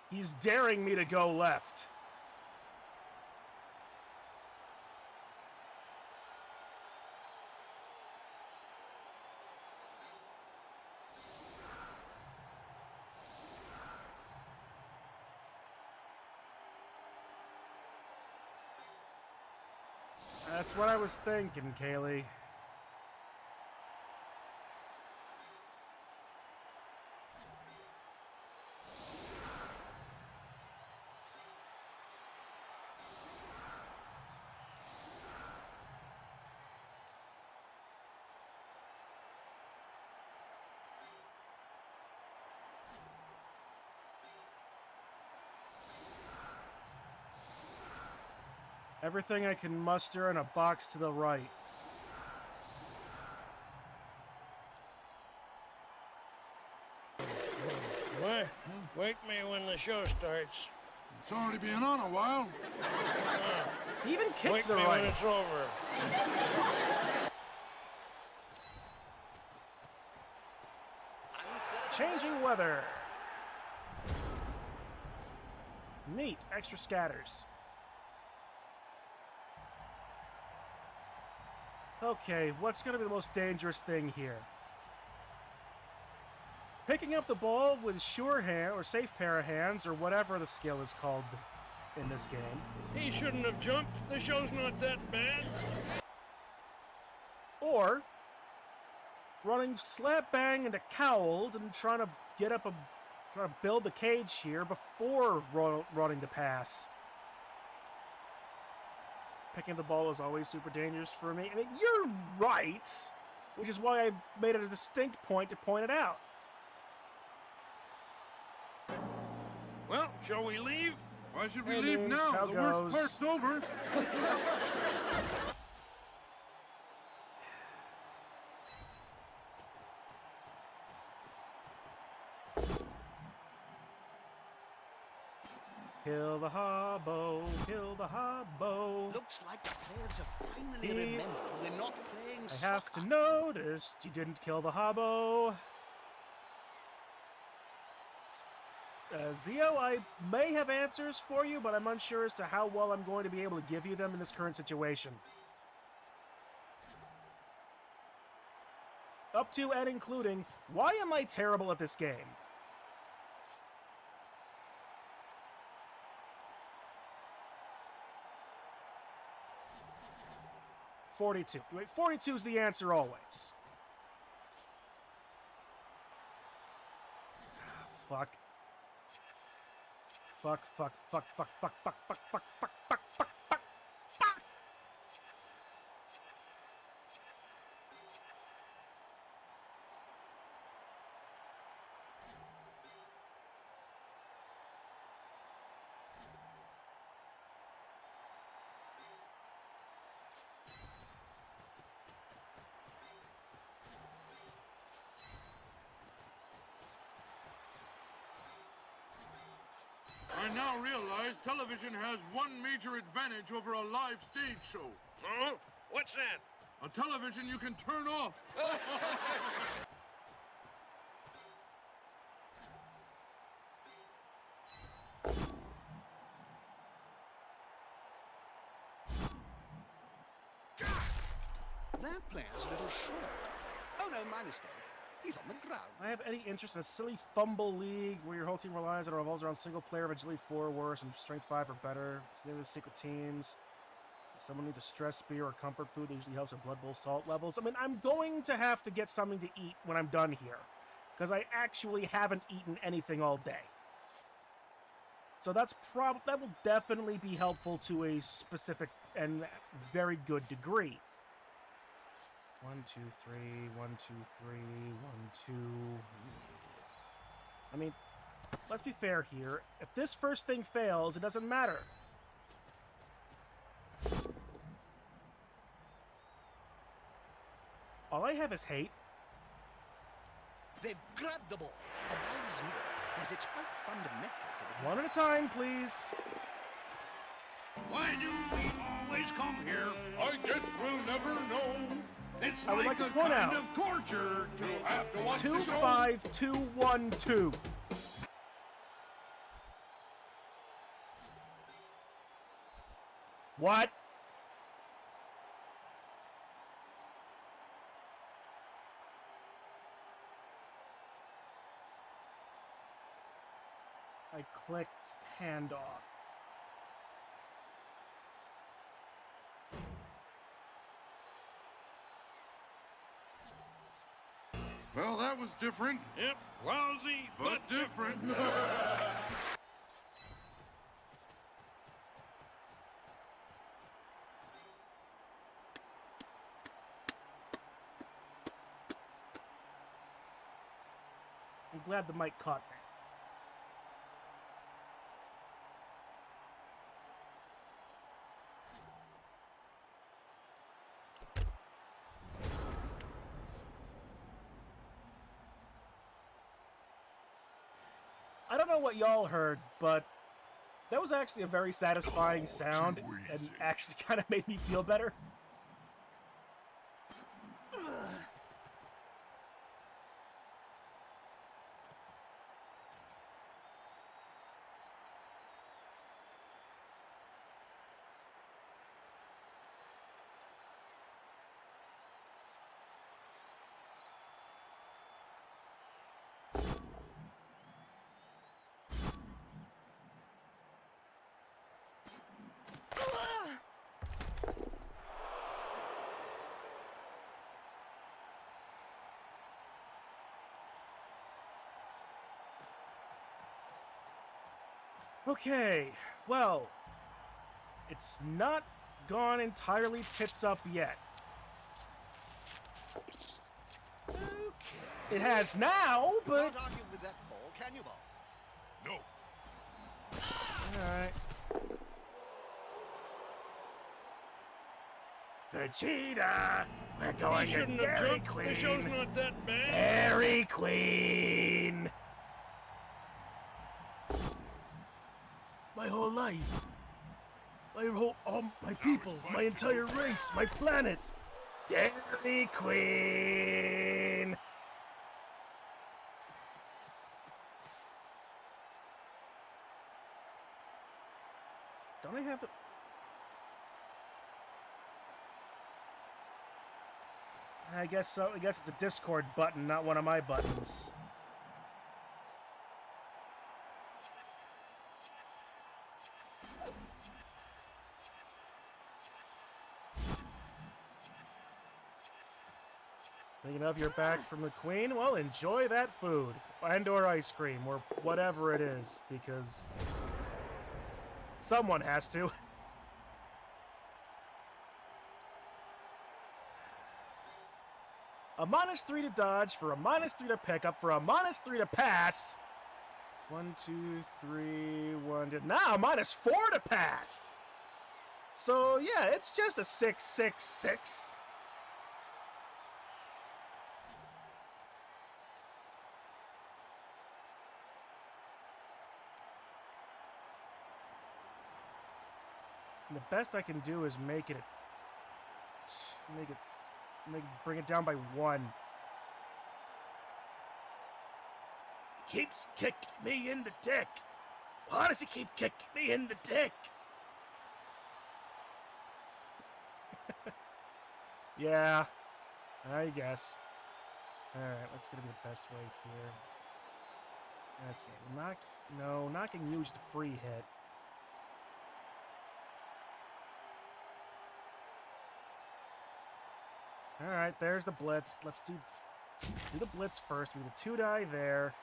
He's daring me to go left. That's what I was thinking, Kaylee. Everything I can muster in a box to the right. Wake me when the show starts. It's already been on a while. He even kicked Wake to the me right. when it's over. Changing weather. Neat. Extra scatters. Okay, what's going to be the most dangerous thing here? Picking up the ball with sure hand or safe pair of hands or whatever the skill is called in this game. He shouldn't have jumped. The show's not that bad. Or running slap bang into cowled and trying to build the cage here before running the pass. Picking the ball is always super dangerous for me. I mean, you're right, which is why I made it a distinct point to point it out. Well, shall we leave? Why should we Hey, leave Moose, now? how The goes? worst part's over. Kill the hobbo, kill the hobbo. Looks like the players have finally He- remembered we're not playing I soccer. have to notice you didn't kill the hobbo. Zio, I may have answers for you, but I'm unsure as to how well I'm going to be able to give you them in this current situation. Up to and including, why am I terrible at this game? $42. Wait, 42 is the answer always. Fuck. Fuck, fuck, fuck, fuck, fuck, fuck, fuck, fuck, fuck, fuck, fuck, fuck, fuck! I now realize television has one major advantage over a live stage show. Huh? What's that? A television you can turn off. That player's a little short. Oh no, my mistake. He's on the ground. I have any interest in a silly fumble league where your whole team relies on or revolves around single player of agility 4 or worse and strength 5 or better. It's the name of the secret teams. If someone needs a stress beer or comfort food that usually helps with Blood Bowl salt levels. I mean, I'm going to have to get something to eat when I'm done here, because I actually haven't eaten anything all day. So that will definitely be helpful to a specific and very good degree. 1, 2, 3, 1, 2, 3, 1, 2. I mean, let's be fair here. If this first thing fails, it doesn't matter. All I have is hate. They've grabbed the ball. The ball's new, as it's quite fundamental to the One at a time, please. Why do we always come here? I guess we'll never know. It's I would like to a point kind out, of torture to have to watch 2, the show. 5, 2, 1, 2. What? I clicked handoff. Well, that was different. Yep, lousy, But different. I'm glad the mic caught me. I don't know what y'all heard, but that was actually a very satisfying sound and actually kind of made me feel better. Okay, well, it's not gone entirely tits up yet. Okay. It has now, You but... can't argue with that call, can you, Bob? No. Alright. Vegeta! We're He going to shouldn't have Dairy jumped. The show's Queen! not that bad. Dairy Queen! My whole life. My people, my entire race, my planet. Dairy Queen! Don't I have to... I guess so. I guess it's a Discord button, not one of my buttons. Thinking of you're back from the Queen? Well, enjoy that food. And/or ice cream, or whatever it is, because someone has to. A -3 to dodge, for a -3 to pick up, for a -3 to pass. 1, 2, 3, 1, 2. Now a -4 to pass. So yeah, it's just a 6, 6, 6. And the best I can do is bring it down by 1. He keeps kicking me in the dick. Why does he keep kicking me in the dick? Yeah, I guess. Alright, what's gonna be the best way here? Okay, knocking you is the free hit. Alright, there's the blitz. Let's do the blitz first. We do the 2-die there.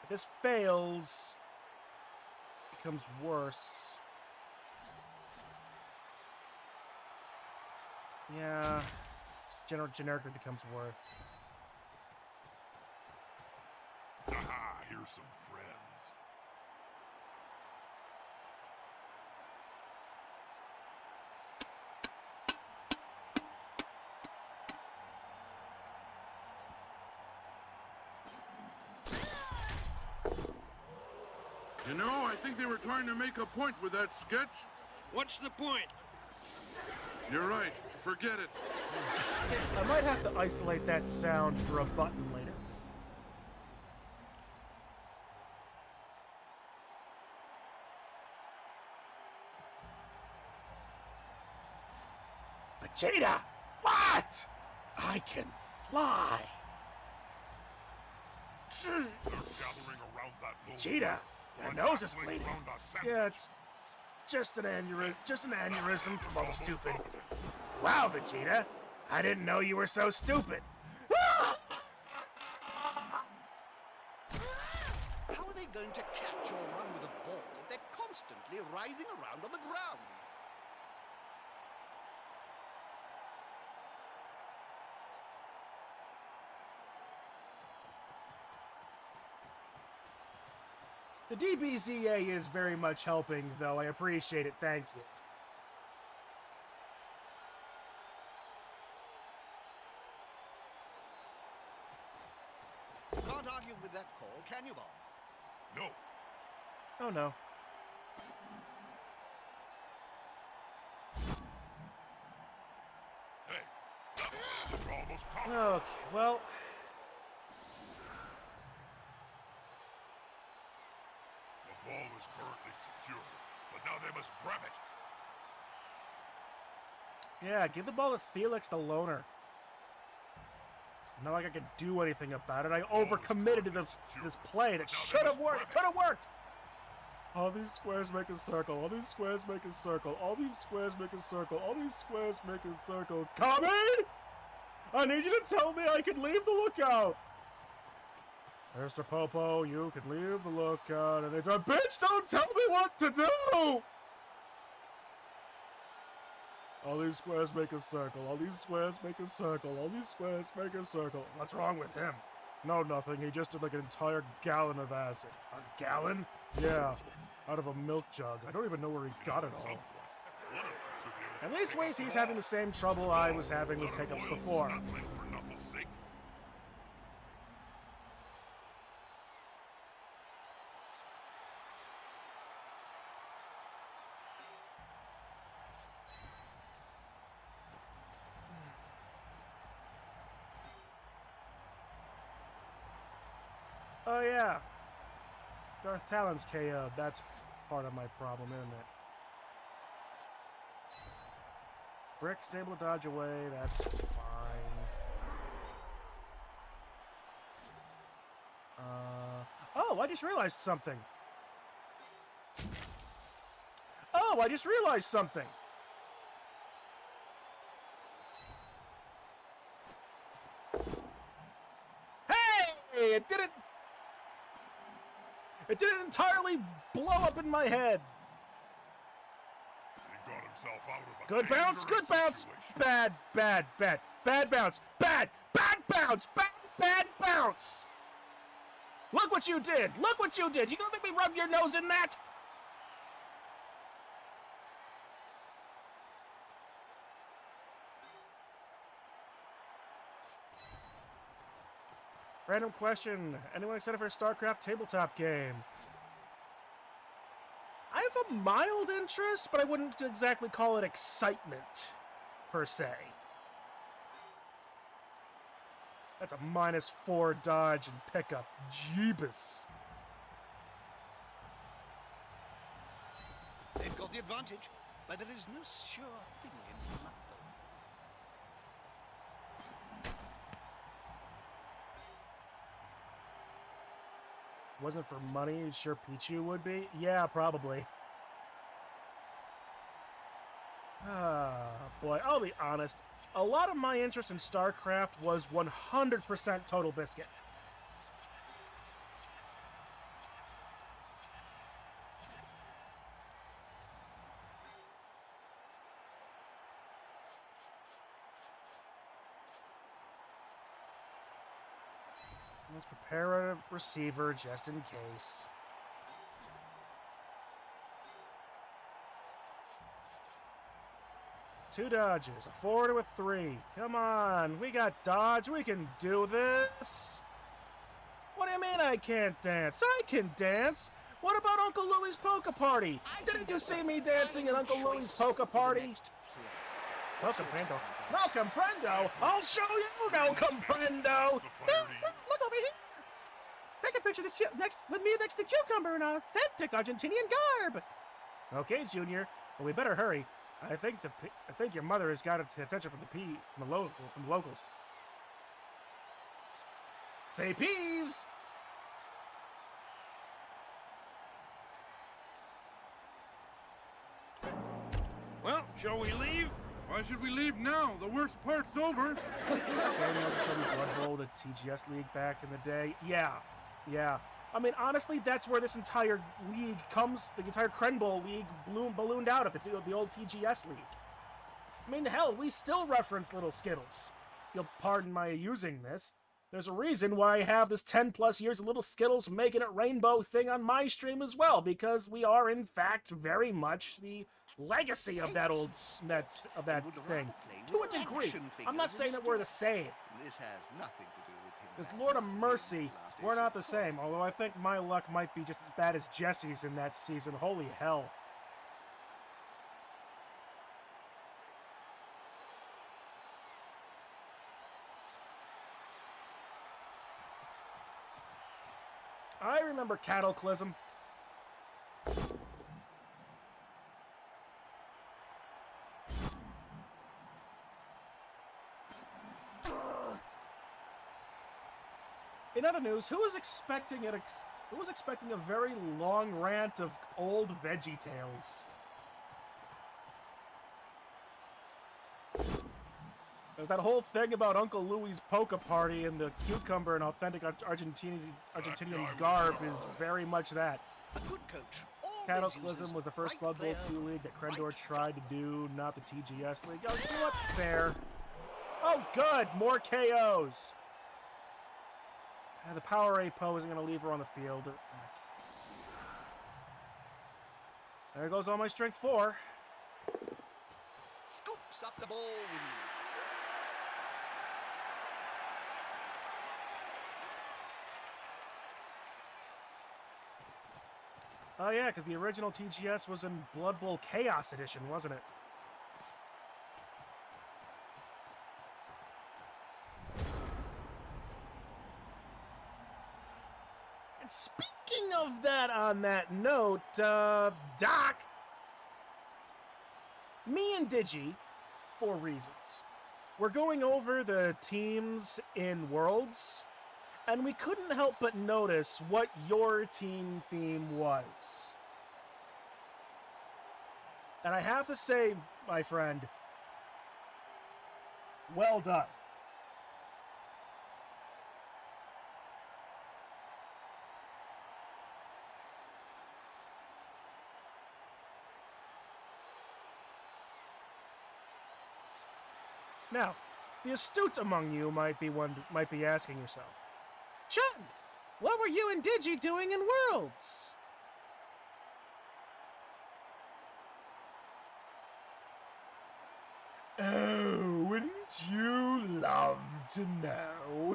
If this fails, becomes worse. Yeah, generically becomes worse. Aha, here's some friends. You know, I think they were trying to make a point with that sketch. What's the point? You're right. Forget it. I might have to isolate that sound for a button later. Vegeta! What? I can fly! They're gathering around that lone Vegeta, wolf. your nose is One bleeding. round a sandwich. Yeah, it's just an aneurysm from all the stupid. Wow, Vegeta, I didn't know you were so stupid. How are they going to catch or run with a ball if they're constantly writhing around on the ground? The DBZA is very much helping, though. I appreciate it. Thank you. Can't argue with that call, can you, Bob? No, Oh, no. hey, you're almost caught. Okay, well... The ball is currently secure, but now they must grab it. Yeah, give the ball to Felix the Loner. It's not like I can do anything about it. I overcommitted to this play that should have worked. It could have worked. All these squares make a circle. All these squares make a circle. All these squares make a circle. All these squares make a circle. Kami! I need you to tell me I can leave the lookout. Mr. Popo, you can leave the lookout. And it's a bitch, don't tell me what to do! All these squares make a circle. All these squares make a circle. All these squares make a circle. What's wrong with him? No, nothing. He just did like an entire gallon of acid. A gallon? Yeah. Out of a milk jug. I don't even know where he got it all. At least ways he's having the same trouble I was having with pickups before. Oh yeah. Darth Talon's KO'd. That's part of my problem, isn't it? Brick's able to dodge away. That's fine. Oh, I just realized something. Oh, I just realized something. Hey! It didn't entirely blow up in my head. He got himself out of a Good bounce, good bounce. situation. Bad bounce. Bad bounce. Bad bounce. Look what you did. Look what you did. You gonna make me rub your nose in that? Random question. Anyone excited for a StarCraft tabletop game? I have a mild interest, but I wouldn't exactly call it excitement, per se. That's a -4 dodge and pickup. Jeebus. They've got the advantage, but there is no sure thing in blood. Wasn't for money, sure Pichu would be? Yeah, probably. Ah, boy, I'll be honest. A lot of my interest in StarCraft was 100% Total Biscuit. Let's prepare a receiver just in case. Two dodges, a forward with 3. Come on, we got dodge. We can do this. What do you mean I can't dance? I can dance. What about Uncle Louie's polka party? Didn't you see me dancing at Uncle Louie's polka party? No comprendo. No comprendo. I'll show you no comprendo. Look over here. Take a picture with me next to Cucumber in authentic Argentinian garb. Okay, Junior. Well, we better hurry. I think your mother has got attention from the locals. Say peas. Well, shall we leave? Why should we leave now? The worst part's over. Blood Bowl, the TGS League back in the day. Yeah. I mean, honestly, that's where this entire league comes. The entire Crenbowl League ballooned out of the old TGS League. I mean, hell, we still reference Little Skittles. If you'll pardon my using this. There's a reason why I have this 10+ years of Little Skittles making it rainbow thing on my stream as well, because we are, in fact, very much the legacy of that thing. To a degree. I'm not saying that we're the same. This has nothing to do with him. Because Lord of Mercy, we're not the same, although I think my luck might be just as bad as Jesse's in that season. Holy hell. I remember Cataclysm. In other news, who was expecting a very long rant of old VeggieTales? There's that whole thing about Uncle Louie's polka party and the cucumber and authentic Argentinian garb is very much that. A good coach Cataclysm was the first Blood Bowl 2 league that Crendor tried to do, not the TGS league. Oh, you know what? Fair. Oh, good! More KOs! The Power 8 Po isn't going to leave her on the field. There goes all my strength 4. Scoops up the ball. Oh yeah, because the original TGS was in Blood Bowl Chaos Edition, wasn't it? And speaking of that, on that note, Doc, me and Digi, for reasons, we're going over the teams in Worlds, and we couldn't help but notice what your team theme was. And I have to say, my friend, well done. Now, the astute among you might be asking yourself, Chun, what were you and Digi doing in Worlds? Oh, wouldn't you love to know?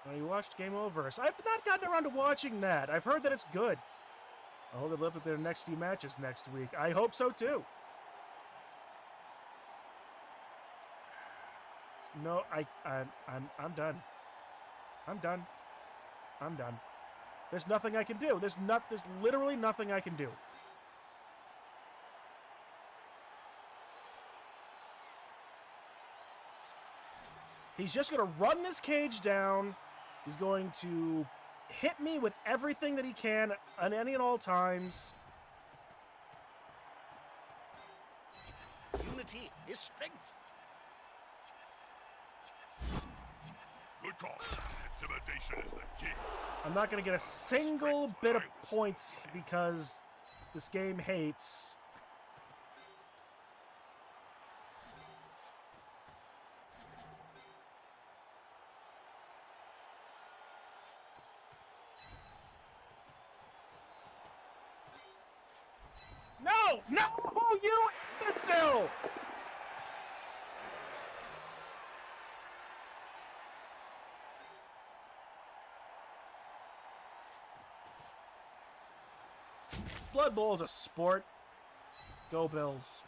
Well, you watched Game Over. So I've not gotten around to watching that. I've heard that it's good. I hope they live with their next few matches next week. I hope so too. No, I'm done. I'm done. I'm done. There's nothing I can do. There's literally nothing I can do. He's just gonna run this cage down. He's going to hit me with everything that he can on any and all times. Unity is strength. Good call. Intimidation is the key. I'm not going to get a single bit of points because this game hates. No! No! You imbecile! Blood Bowl is a sport. Go Bills.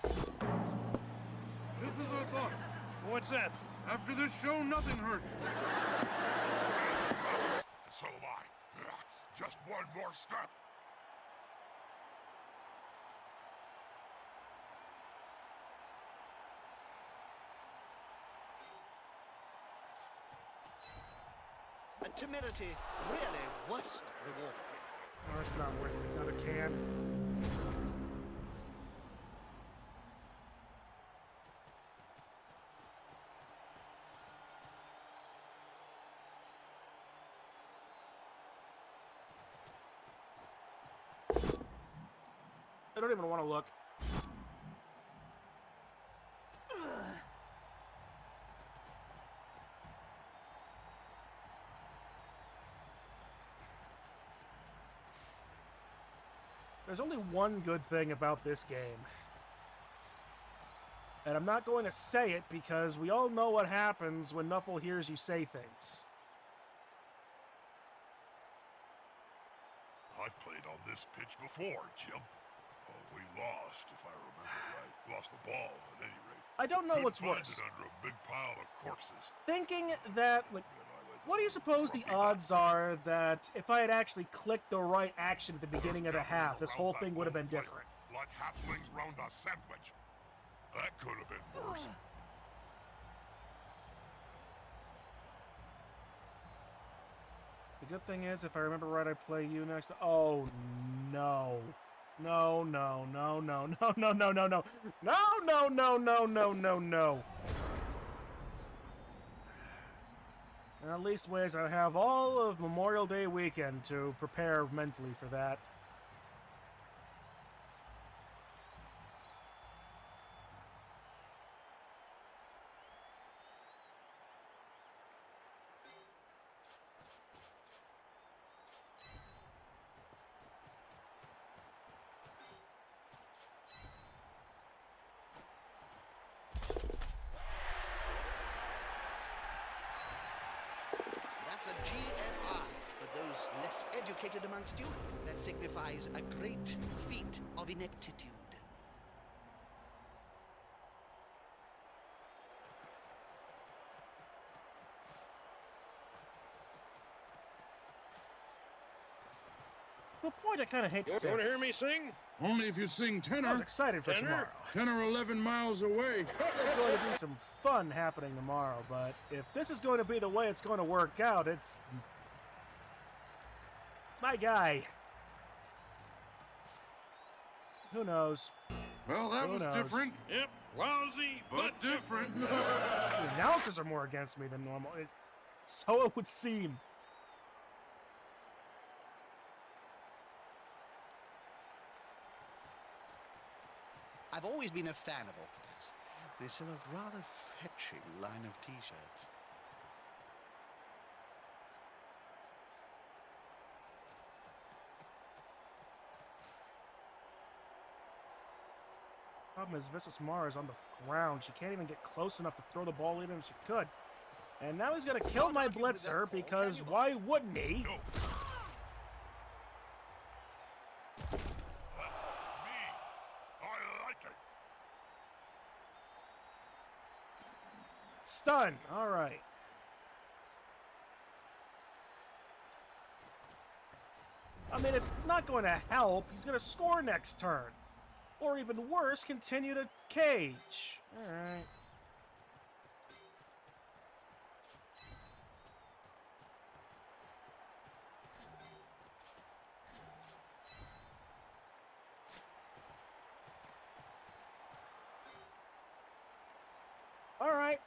This is a thought. What's that? After this show, nothing hurts. So am I. Just one more step. Timidity really worst reward. Oh, it's not worth it. Another can. I don't even want to look. There's only one good thing about this game. And I'm not going to say it because we all know what happens when Nuffle hears you say things. I've played on this pitch before, Jim. Oh, we lost, if I remember right. Lost the ball, at any rate. I don't know what's Couldn't find worse. it under a big pile of corpses. Thinking that, like, what do you suppose the odds are that if I had actually clicked the right action at the beginning of the half, this whole thing would have been different? Like halflings round a sandwich. That could have been worse. The good thing is, if I remember right, I play you next. Oh, no. No, no, no, no, no, no, no, no, no. No, no, no, no, no, no, no. And at least ways I have all of Memorial Day weekend to prepare mentally for that. That's a GFI for those less educated amongst you. That signifies a great feat of ineptitude. To a point, I kind of hate to You say want to hear this. me sing? Only if you sing I was tenor. excited for Tenor? tomorrow. 10 or 11 miles away. There's going to be some fun happening tomorrow, but if this is going to be the way it's going to work out, it's... my guy. Who knows? Well, that Who was knows? different, Yep, lousy, but different. The announcers are more against me than normal. So it would seem. I've always been a fan of Orchidas. They sell a rather fetching line of t-shirts. Problem is, Mrs. Mara is on the ground. She can't even get close enough to throw the ball even if she could. And now he's going to kill Don't my argue with that blitzer call, because can you, why wouldn't he? No. That's me. I like it. Stun. All right. I mean, it's not going to help. He's going to score next turn. Or even worse, continue to cage. All right. All right.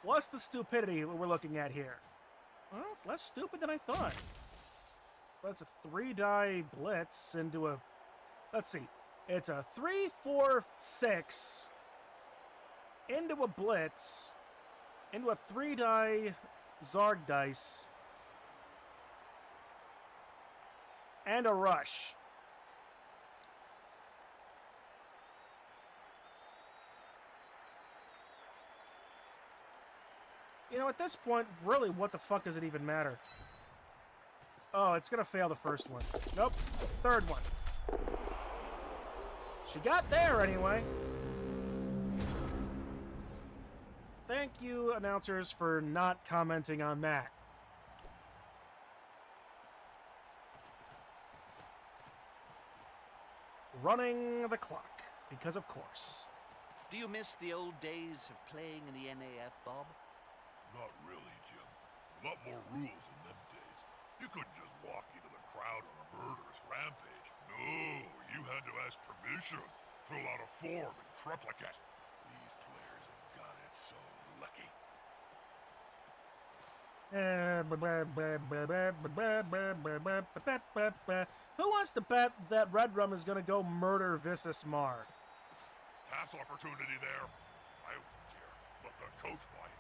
What's the stupidity we're looking at here? Well, it's less stupid than I thought. But it's a 3-die blitz into a... Let's see. It's a 3, 4, 6 into a blitz into a 3-die Zarg dice and a rush. You know, at this point, really, what the fuck does it even matter? Oh, it's gonna fail the first one. Nope, third one. She got there anyway. Thank you, announcers, for not commenting on that. Running the clock, because of course. Do you miss the old days of playing in the NAF, Bob? Not really, Jim. A lot more rules in them days. You couldn't just walk into the crowd on a murderous rampage. No, you had to ask permission, fill out a form, and triplicate. These players have got it so lucky. Who wants to bet that Red Rum is going to go murder Visas Mar? Pass opportunity there. I wouldn't care, but the coach might.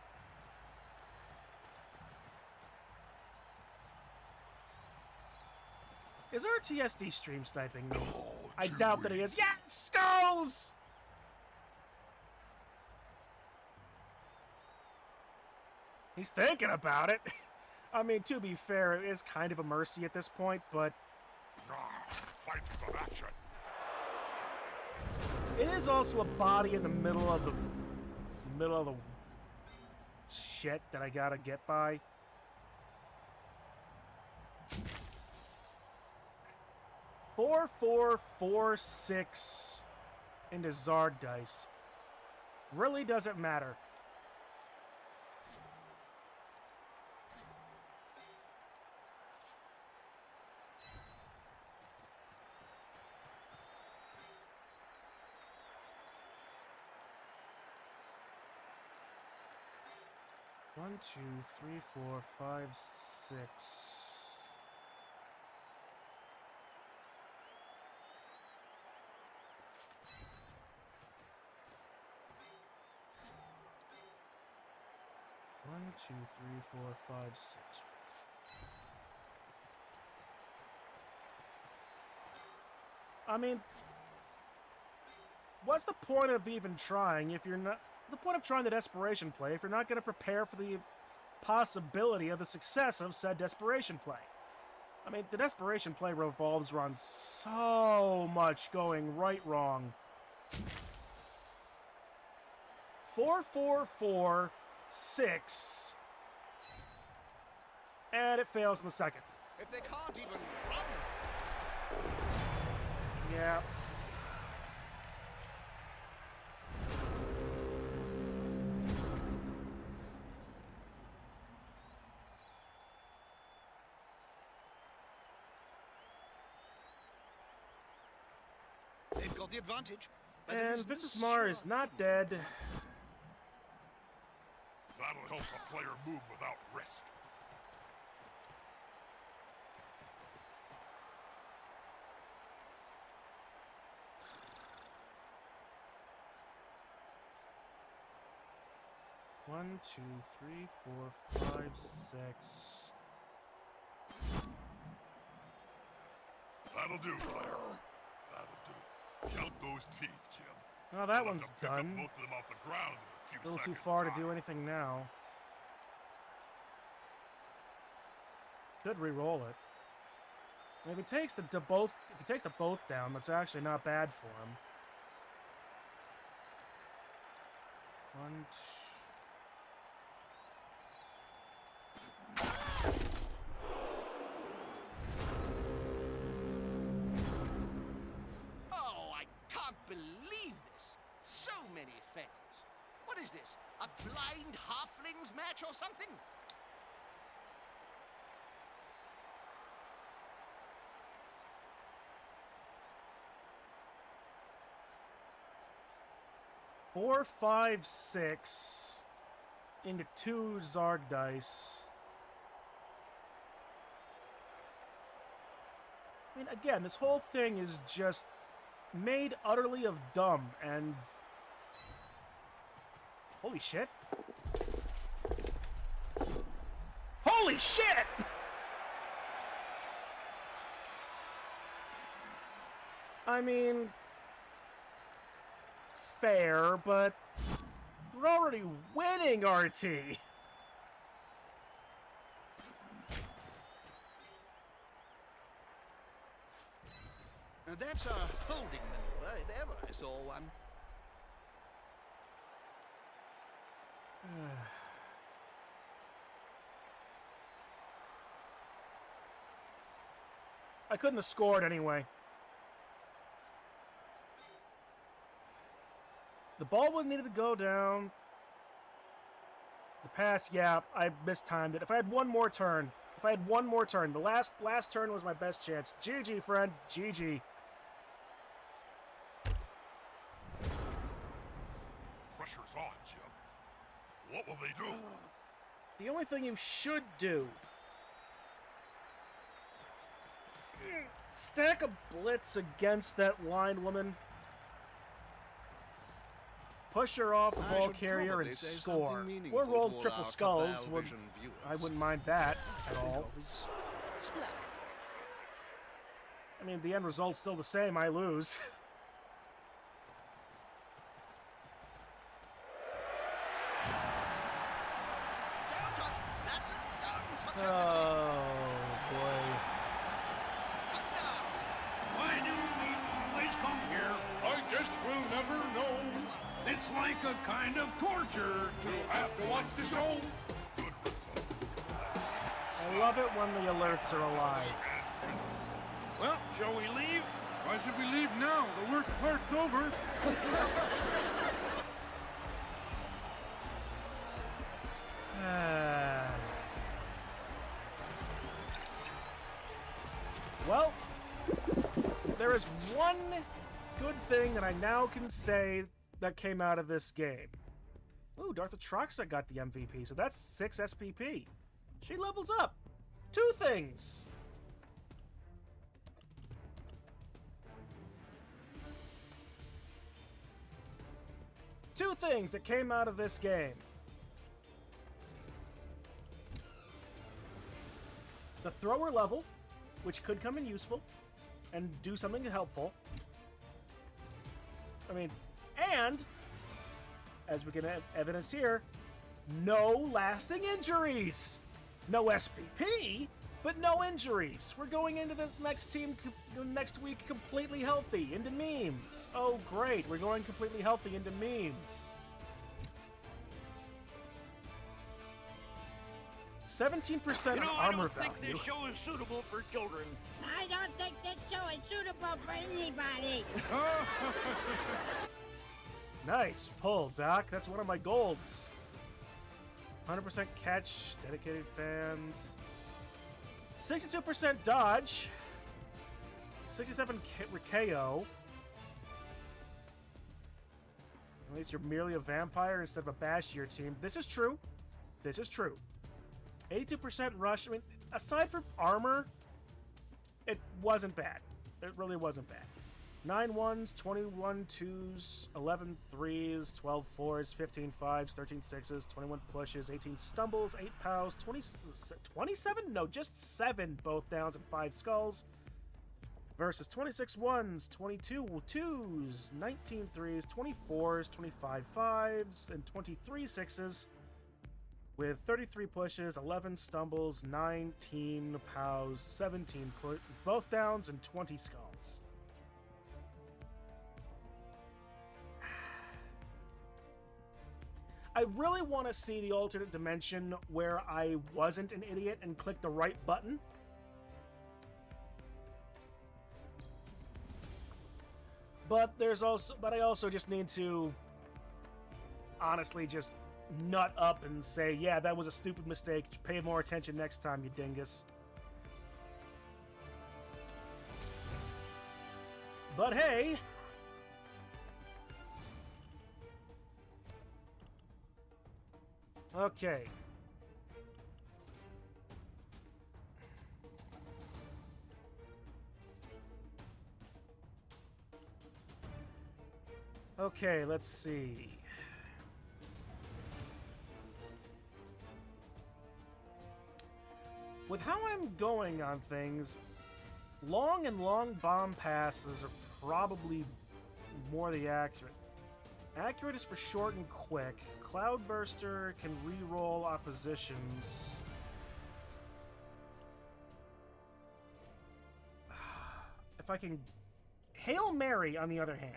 Is RTSD stream sniping me? Oh, I doubt that he is. Yes, skulls! He's thinking about it. I mean, to be fair, it is kind of a mercy at this point, but Fight some action. it is also a body in the middle of the shit that I gotta get by. Four, 4, 4, 6 into Zarg dice. Really doesn't matter. One, 2, 3, 4, 5, 6. One, 2, 3, 4, 5, 6. I mean, what's the point of even trying if you're not... The point of trying the desperation play if you're not going to prepare for the possibility of the success of said desperation play? I mean, the desperation play revolves around so much going right wrong. 4, 4, 4, 6. And it fails in the second. If they can't even run. Yeah. They've got the advantage. And Visas Mar is not dead. That'll help the player move without risk. One, 2, 3, 4, 5, 6. That'll do, player. That'll do. Count those teeth, Jim. Oh, that You'll have one's to pick up done. most of them off the ground in a few A little too seconds' far to time. do anything now. Could re-roll it. And if he takes the both down, that's actually not bad for him. One, Oh, I can't believe this. So many fails. What is this? A blind halflings match or something? Four, 5, 6. into 2 Zarg dice. I mean, again, this whole thing is just made utterly of dumb and... Holy shit. Holy shit! I mean... Fair, but... We're already winning, RT! Now that's a holding maneuver, if ever I saw one. I couldn't have scored anyway. The ball would needed to go down. The pass, yeah, I mistimed it. If I had one more turn, the last turn was my best chance. GG, friend, GG. Pressure's on, Jim. What will they do? The only thing you should do... Stack a blitz against that line woman. Push her off the ball carrier and score. Or roll triple skulls. I wouldn't mind that at all. I mean, the end result's still the same. I lose. Oh, boy. Why do we always come here? I guess we'll never know. It's like a kind of torture to have to watch the show. I love it when the alerts are alive. Well, shall we leave? Why should we leave now? The worst part's over. Well, there is one good thing that I now can say that came out of this game. Ooh, Dartha Troxa got the MVP, so that's 6 SPP. She levels up. 2 things. Two things that came out of this game. The thrower level, which could come in useful and do something helpful. I mean, and, as we can evidence here, no lasting injuries. No SPP, but no injuries. We're going into this next week completely healthy, into memes. Oh, great. We're going completely healthy into memes. 17% I armor don't think value. this show is suitable for children. I don't think this show is suitable for anybody. Nice pull, Doc. That's one of my golds. 100% catch, dedicated fans. 62% dodge. 67 KO. At least you're merely a vampire instead of a bashier team. This is true. This is true. 82% rush. I mean, aside from armor, it wasn't bad. It really wasn't bad. 9 1s, 21 2s, 11 3s, 12 4s, 15 5s, 13 6s, 21 pushes, 18 stumbles, 8 pows, 27? No, just 7 both downs and 5 skulls. Versus 26 1s, 22 2s, 19 3s, 24s, 25 5s, and 23 6s. With 33 pushes, 11 stumbles, 19 pows, 17 both downs, and 20 skulls. I really want to see the alternate dimension where I wasn't an idiot and clicked the right button. But I also just need to honestly just nut up and say, yeah, that was a stupid mistake. Pay more attention next time, you dingus. But hey, Okay. Okay, let's see. With how I'm going on things, long and long bomb passes are probably more the accurate. Accurate is for short and quick. Cloudburster can re-roll oppositions. If I can... Hail Mary, on the other hand.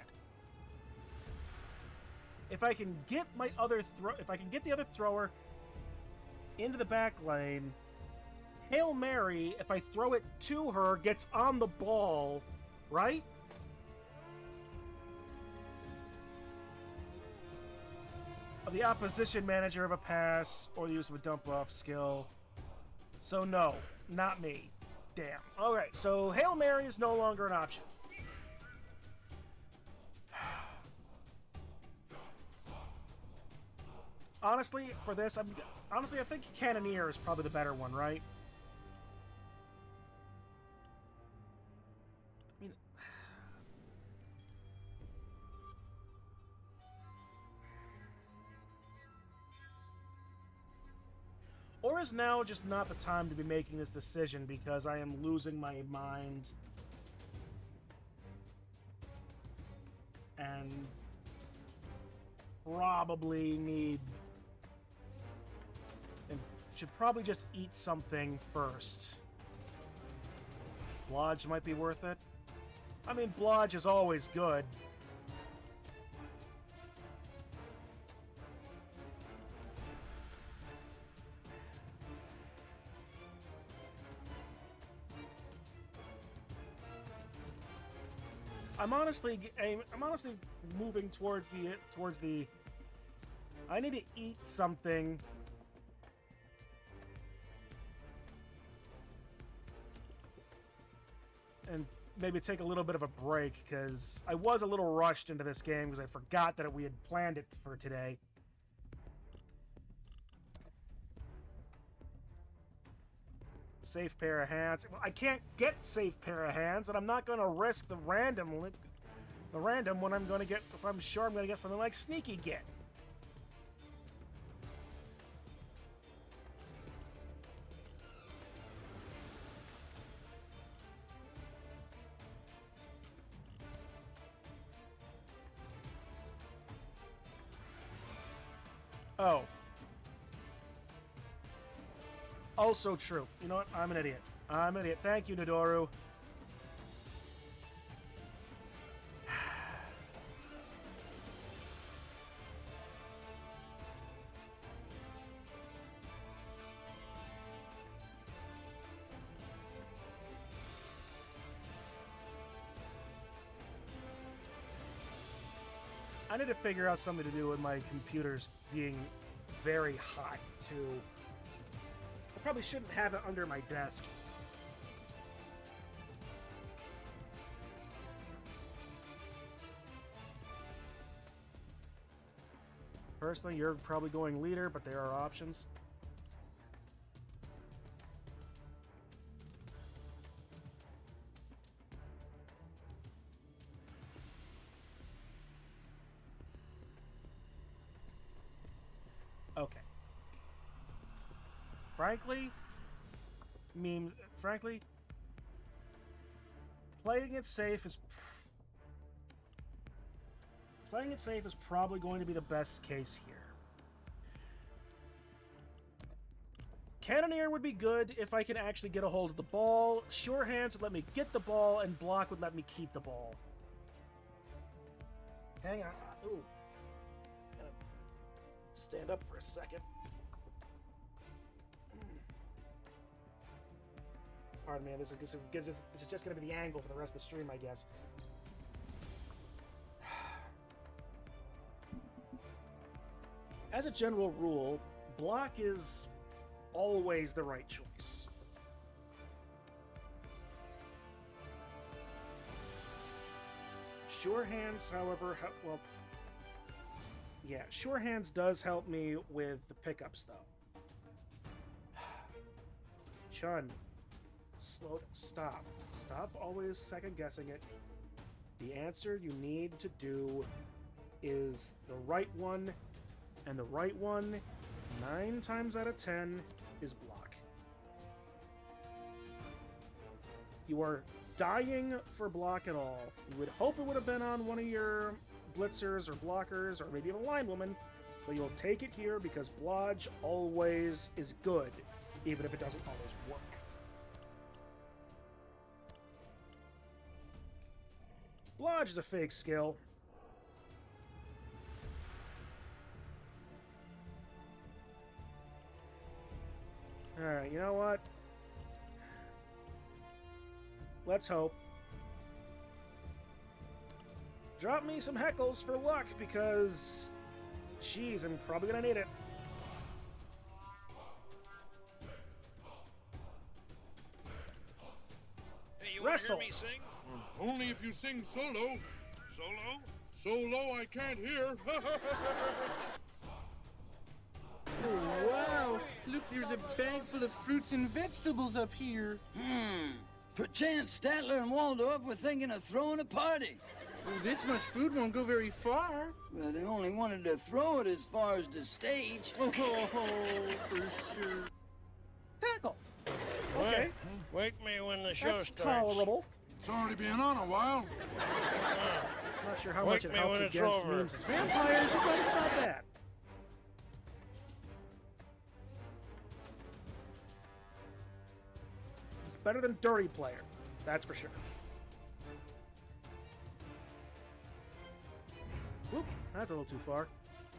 If I can get my other if I can get the other thrower into the back lane, Hail Mary, if I throw it to her, gets on the ball, right? The opposition manager of a pass or the use of a dump off skill. So no, not me. Damn. Alright, so Hail Mary is no longer an option. Honestly, for this, I think Cannoneer is probably the better one, right? I mean, or is now just not the time to be making this decision because I am losing my mind and probably need... and should probably just eat something first. Blodge might be worth it. I mean, Blodge is always good. I'm honestly moving towards the. I need to eat something. And maybe take a little bit of a break, because I was a little rushed into this game because I forgot that we had planned it for today. Safe pair of hands. Well, I can't get safe pair of hands, and I'm not going to risk the random when I'm going to get, if I'm sure I'm going to get something like Sneaky Get. Oh. Also true. You know what? I'm an idiot. I'm an idiot. Thank you, Nodoru. I need to figure out something to do with my computers being very hot, too. I probably shouldn't have it under my desk. Personally, you're probably going leader, but there are options. Okay. Frankly, playing it safe is probably going to be the best case here. Cannoneer would be good if I can actually get a hold of the ball. Sure Hands would let me get the ball, and Block would let me keep the ball. Hang on. Ooh. Gotta stand up for a second. Pardon me, this is just going to be the angle for the rest of the stream, I guess. As a general rule, Block is always the right choice. Sure Hands, however, well, Yeah, sure hands does help me with the pickups, though. Chun, stop. Stop always second-guessing it. The answer you need to do is the right one, and the right one, 9 times out of 10, is block. You are dying for block at all. You would hope it would have been on one of your blitzers or blockers or maybe a line woman, but you'll take it here because blodge always is good, even if it doesn't always work. Blodge is a fake skill. Alright, you know what? Let's hope. Drop me some heckles for luck, because... Jeez, I'm probably gonna need it. Hey, you wanna Wrestle! hear me sing? Only if you sing solo. Solo? So low I can't hear. Oh, wow. Look, there's a bag full of fruits and vegetables up here. Perchance Statler and Waldorf were thinking of throwing a party. Well, this much food won't go very far. Well, they only wanted to throw it as far as the stage. Oh, for sure. Tackle! Okay, Wake me when the show that's starts. tolerable. It's already been on a while. Not sure how Wake much it me helps when it's against over. memes as vampires, but it's not bad. It's better than Dirty Player, that's for sure. Whoop, that's a little too far.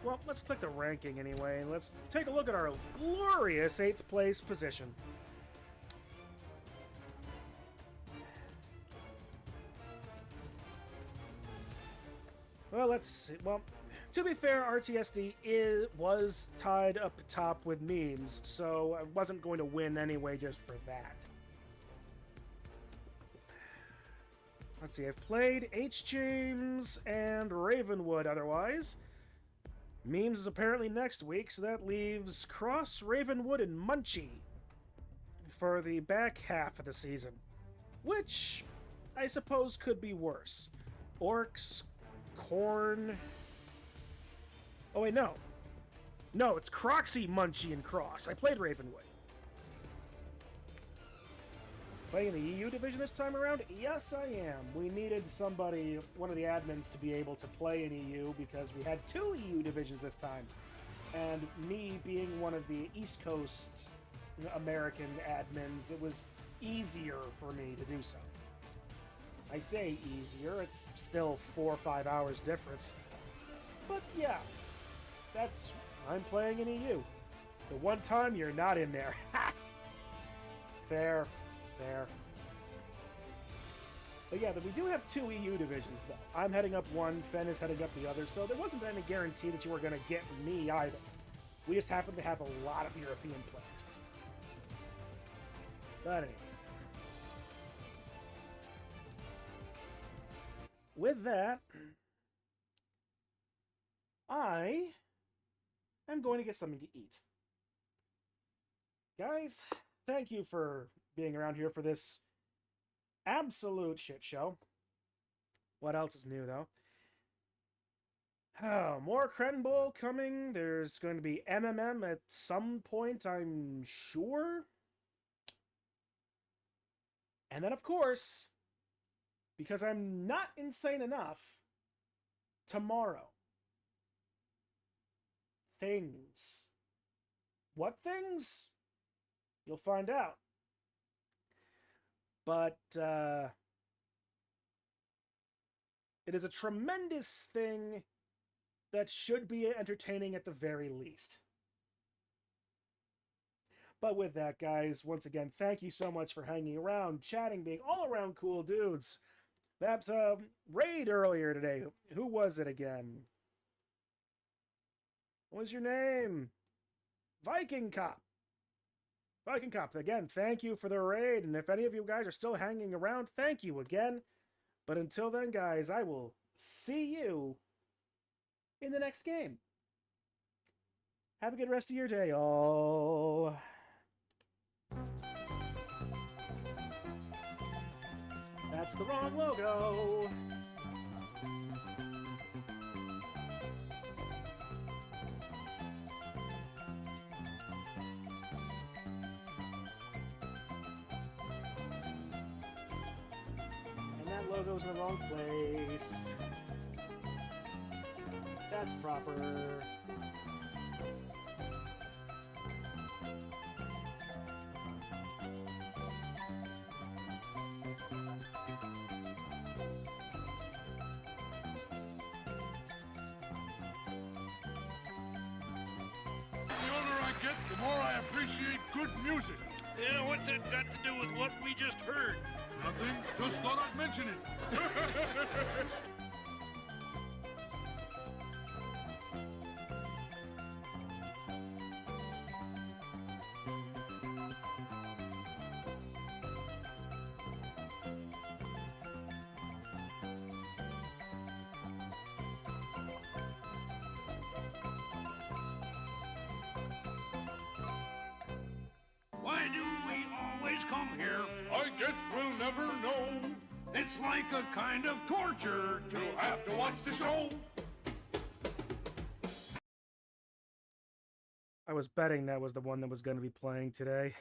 Well, let's click the ranking anyway, and let's take a look at our glorious 8th place position. Well, let's see. Well, to be fair, RTSD was tied up top with memes, so I wasn't going to win anyway just for that. Let's see, I've played H. James and Ravenwood otherwise. Memes is apparently next week, so that leaves Cross, Ravenwood, and Munchie for the back half of the season. Which, I suppose, could be worse. Orcs, Corn... Oh, wait, no. No, it's Croxy, Munchie, and Cross. I played Ravenwood. Playing in the EU division this time around? Yes, I am. We needed somebody, one of the admins, to be able to play in EU because we had 2 EU divisions this time. And me being one of the East Coast American admins, it was easier for me to do so. I say easier, it's still 4 or 5 hours difference. But yeah, I'm playing in EU. The one time you're not in there. Fair. But yeah, we do have 2 EU divisions, though. I'm heading up one, Fen is heading up the other, so there wasn't any guarantee that you were going to get me either. We just happen to have a lot of European players this time. But anyway. With that, I am going to get something to eat. Guys, thank you for being around here for this absolute shit show. What else is new, though? Oh, more Crenbowl coming. There's going to be MMM at some point, I'm sure. And then, of course, because I'm not insane enough, tomorrow. Things. What things? You'll find out. But, it is a tremendous thing that should be entertaining at the very least. But with that, guys, once again, thank you so much for hanging around, chatting, being all around cool dudes. That raid earlier today, who was it again? What was your name? Viking Cop. Viking Cop, again, thank you for the raid, and if any of you guys are still hanging around, thank you again. But until then, guys, I will see you in the next game. Have a good rest of your day, all. That's the wrong logo. And that logo's in the wrong place. That's proper. The more I appreciate good music. Yeah, what's that got to do with what we just heard? Nothing, just thought I'd mention it. Why do we always come here? I guess we'll never know. It's like a kind of torture to have to watch the show. I was betting that was the one that was going to be playing today.